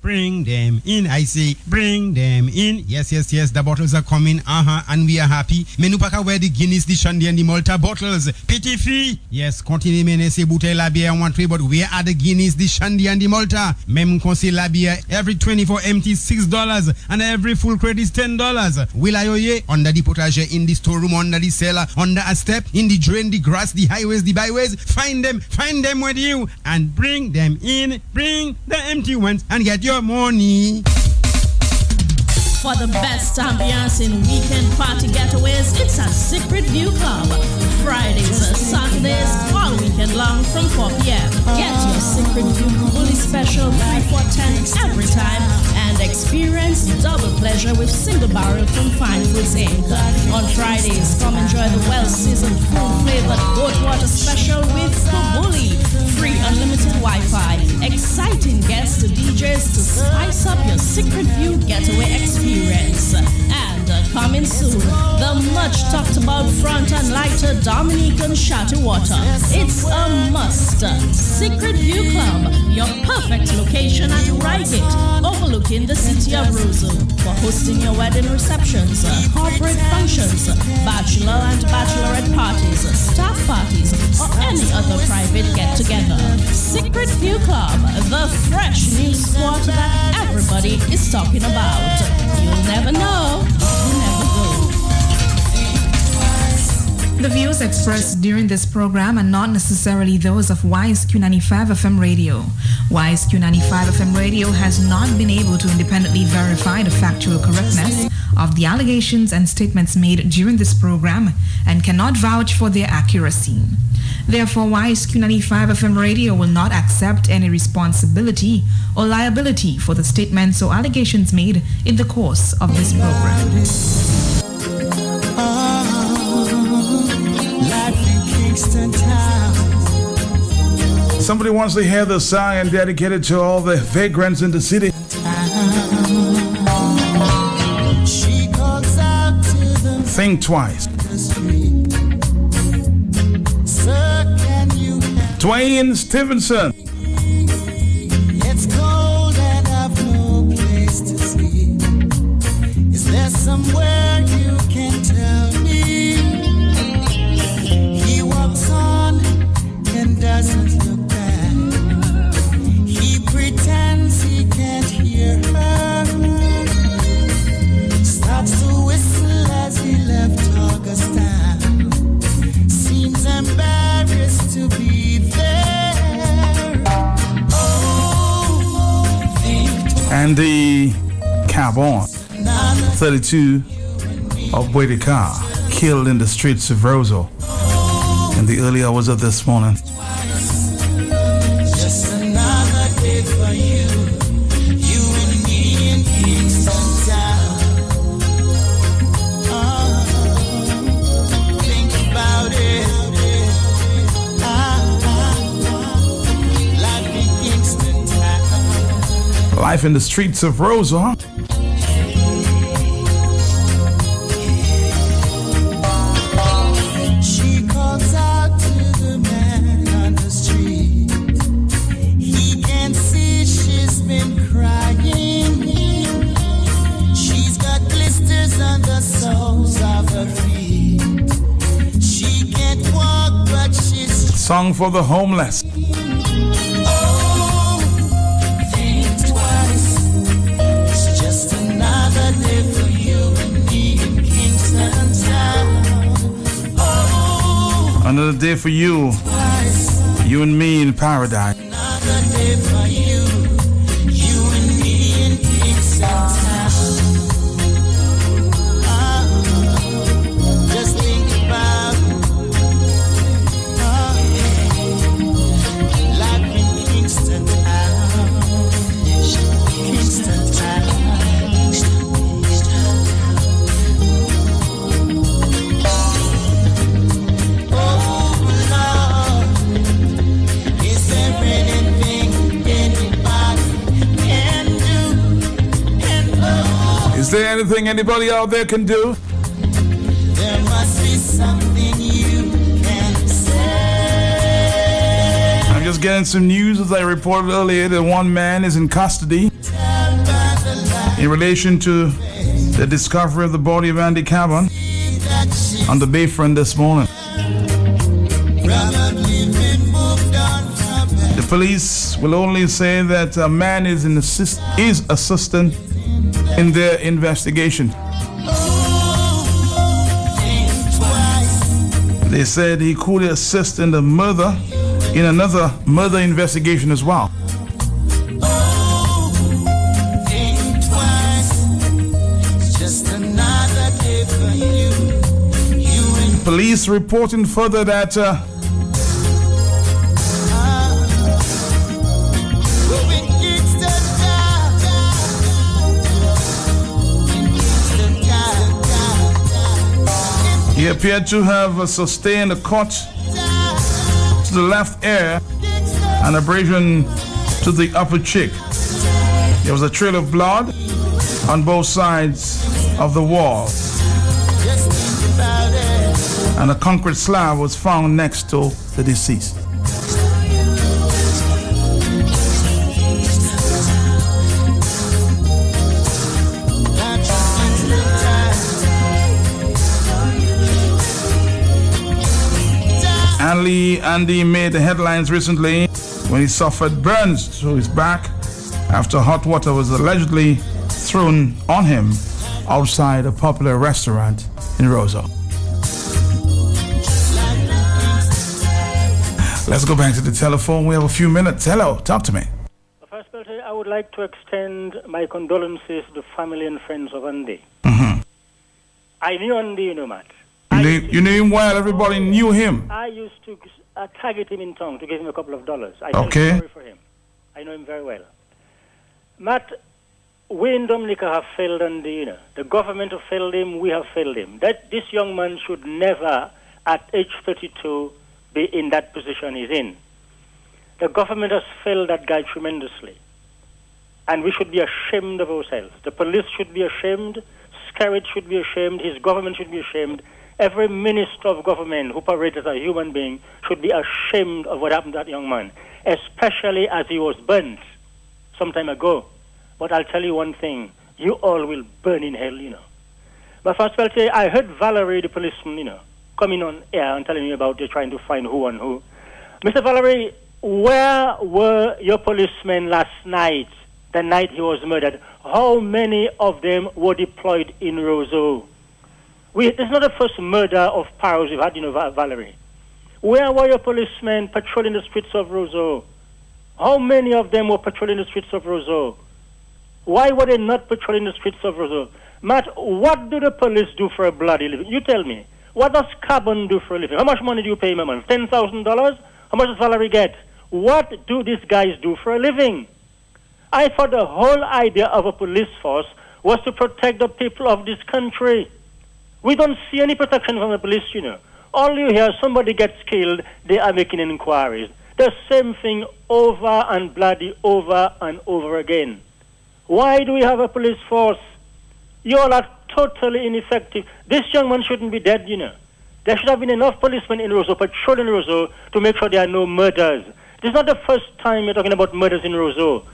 Bring them in, I say, bring them in. Yes, yes, yes, the bottles are coming, and we are happy. Menupaka where the Guinness, the Shandy, and the Malta bottles. Pity fee. Yes, continue mene se bouteille la bière one tray, but where are the Guinness, the Shandy, and the Malta? Mem consi la bière, every 24 empty $6, and every full crate is $10. Will I oye? Under the potager, in the storeroom, under the cellar, under a step, in the drain, the grass, the highways, the byways. Find them with you, and bring them in. Bring the empty ones, and get your money. For the best ambiance in weekend party getaways, it's a Secret View Club. Fridays and Saturdays, all weekend long from 4 p.m. Get your Secret View fully special 3 for $10 every time and experience double pleasure with single barrel from Fine Foods Inc. On Fridays, come enjoy the well-seasoned, full-flavored goat water special with Kubuli. Free unlimited Wi-Fi. Exciting guests to DJs to spice up your Secret View getaway experience. And coming soon, the much talked about front and lighter Dominican Shotty Water. It's a must. Secret View Club, your perfect location at Reigate, overlooking the city of Roseau for hosting your wedding receptions, corporate functions, bachelor and bachelorette parties, staff parties, or any other private get-together. Secret View Club, the fresh new spot that everybody is talking about. You'll never know. You never go. The views expressed during this program are not necessarily those of YSQ95 FM Radio. YSQ95 FM Radio has not been able to independently verify the factual correctness of the allegations and statements made during this program and cannot vouch for their accuracy. Therefore, YSQ95 FM Radio will not accept any responsibility or liability for the statements or allegations made in the course of this program. Somebody wants to hear the song and dedicate it to all the vagrants in the city. Think twice. Dwayne Stevenson. It's cold and I've no place to sleep. Is there somewhere you can tell me? He walks on and doesn't look back. He pretends he can't hear her. Starts to whistle as he left Augustine. Seems embarrassed to be there. Oh, and the Carbon 32 of Boydika killed in the streets of Roseau in the early hours of this morning. just another day for you. You and me in Kingston Town. Think about it. Life in Kingston Town. Life in the streets of Roseau, huh? She calls out to the man on the street. He can't see she's been crying. She's got blisters on the soles of her feet. She can't walk, but she's Song for the homeless. think twice. It's just another day for you and me in Kingston Town. Another day for you, you and me in paradise. Another day for you, you and me in Kingston Town. Just think about life in Kingston Town. Kingston Town. Oh Lord, is there anything anybody can do? And oh, Is there anything anybody out there can do? there must be something you can say. I'm just getting some news as I reported earlier that one man is in custody Tell in relation to the discovery of the body of Andy Cabon on the bayfront this morning. The police will only say that a man is assistant in their investigation. They said he could assist in another murder investigation as well. Police reporting further that he appeared to have sustained a cut to the left ear and abrasion to the upper cheek. There was a trail of blood on both sides of the wall, and a concrete slab was found next to the deceased. Andy made the headlines recently when he suffered burns to his back after hot water was allegedly thrown on him outside a popular restaurant in Roseau. Let's go back to the telephone. We have a few minutes. Hello, talk to me. First, I would like to extend my condolences to the family and friends of Andy. Mm-hmm. I knew Andy, you know, Matt. You knew him well. Everybody knew him. I used to target him in town to give him a couple of dollars. I Okay. felt sorry for him. I know him very well. Matt, we in Dominica have failed Andy, you know. The government have failed him. We have failed him. This young man should never, at age 32, be in that position he's in. The government has failed that guy tremendously. And we should be ashamed of ourselves. The police should be ashamed. Skerrit should be ashamed. His government should be ashamed. Every minister of government who operates as a human being should be ashamed of what happened to that young man, especially as he was burnt some time ago. But I'll tell you one thing, you all will burn in hell, you know. But first of all, I heard Valerie, the policeman, you know, coming on air and telling me about they're trying to find who and who. Mr. Valerie, where were your policemen last night, the night he was murdered? How many of them were deployed in Roseau? It's not the first murder of Paros we've had, you know, Valerie. Where were your policemen patrolling the streets of Roseau? How many of them were patrolling the streets of Roseau? Why were they not patrolling the streets of Roseau? Matt, what do the police do for a bloody living? You tell me. What does Cabon do for a living? How much money do you pay him a month? $10,000? How much does Valerie get? What do these guys do for a living? I thought the whole idea of a police force was to protect the people of this country. We don't see any protection from the police, you know. All you hear, somebody gets killed, they are making inquiries. The same thing over and bloody over and over again. Why do we have a police force? You all are totally ineffective. This young man shouldn't be dead, you know. There should have been enough policemen in Roseau, patrolling Roseau, to make sure there are no murders. This is not the first time you're talking about murders in Roseau.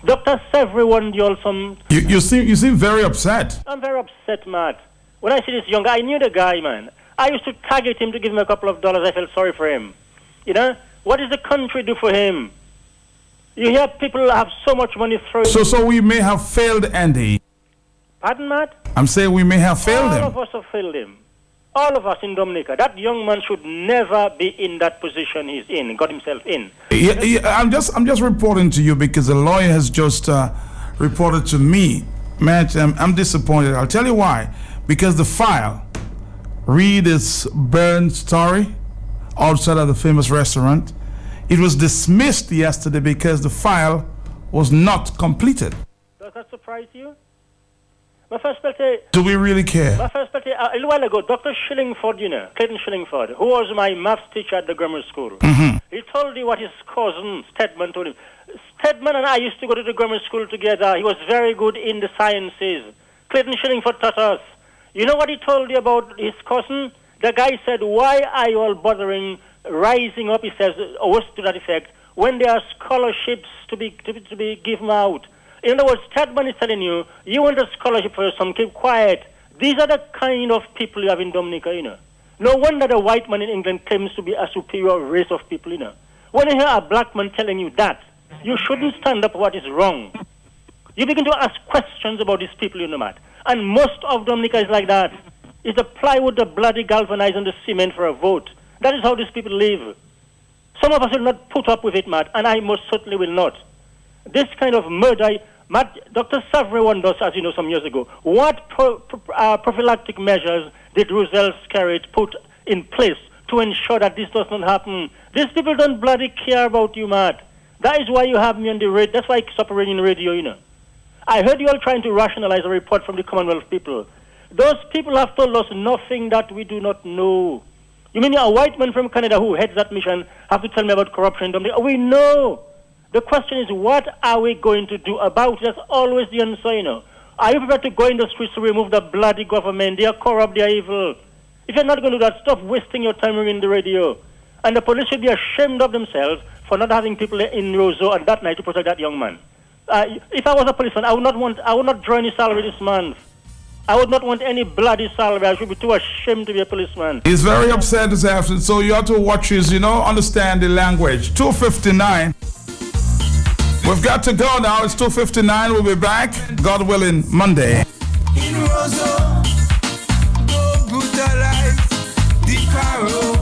Dr. Severy warned you all some... You seem very upset. I'm very upset, Matt. When I see this young guy, I knew the guy, man. I used to target him to give him a couple of dollars. I felt sorry for him. You know? What does the country do for him? You hear people have so much money thrown... So we may have failed Andy. Pardon, Matt? I'm saying we may have failed him. All of us have failed him. All of us in Dominica. That young man should never be in that position he's in, got himself in. I'm just reporting to you because the lawyer has just reported to me. Matt, I'm disappointed. I'll tell you why. Because the file, read its burn story outside of the famous restaurant. It was dismissed yesterday because the file was not completed. Does that surprise you? My first birthday... Do we really care? My first birthday, a little while ago, Dr. Shillingford, you know, Clayton Shillingford, who was my maths teacher at the grammar school, he told me what his cousin, Stedman, told him. Stedman and I used to go to the grammar school together. He was very good in the sciences. Clayton Shillingford taught us. You know what he told you about his cousin? The guy said, why are you all bothering rising up, he says, or words to that effect, when there are scholarships to be given out? In other words, Stadman is telling you, you want a scholarship for your son, keep quiet. These are the kind of people you have in Dominica, you know. No wonder the white man in England claims to be a superior race of people, you know. When you hear a black man telling you that, you shouldn't stand up for what is wrong. You begin to ask questions about these people, you know, Matt. And most of Dominica is like that. It's the plywood, the bloody galvanized, and the cement for a vote. That is how these people live. Some of us will not put up with it, Matt, and I most certainly will not. This kind of murder, Matt, Dr. Savary warned us, as you know, some years ago. What prophylactic measures did Roosevelt Skerritt put in place to ensure that this does not happen? These people don't bloody care about you, Matt. That is why you have me on the radio. That's why I stop reading radio, you know. I heard you all trying to rationalize a report from the Commonwealth people. Those people have told us nothing that we do not know. You mean a white man from Canada who heads that mission have to tell me about corruption in Dominica? We know. The question is, what are we going to do about it? That's always the answer, you know. Are you prepared to go in the streets to remove the bloody government? They are corrupt, they are evil. If you're not going to do that, stop wasting your time reading the radio. And the police should be ashamed of themselves for not having people in Roseau at that night to protect that young man. If I was a policeman, I would not draw any salary this month. I would not want any bloody salary. I should be too ashamed to be a policeman. He's very upset this afternoon, so you have to watch his, you know, understand the language. 2:59. We've got to go now. It's 2:59. We'll be back, God willing, Monday. In Roseau, go brutalize the Pharaoh.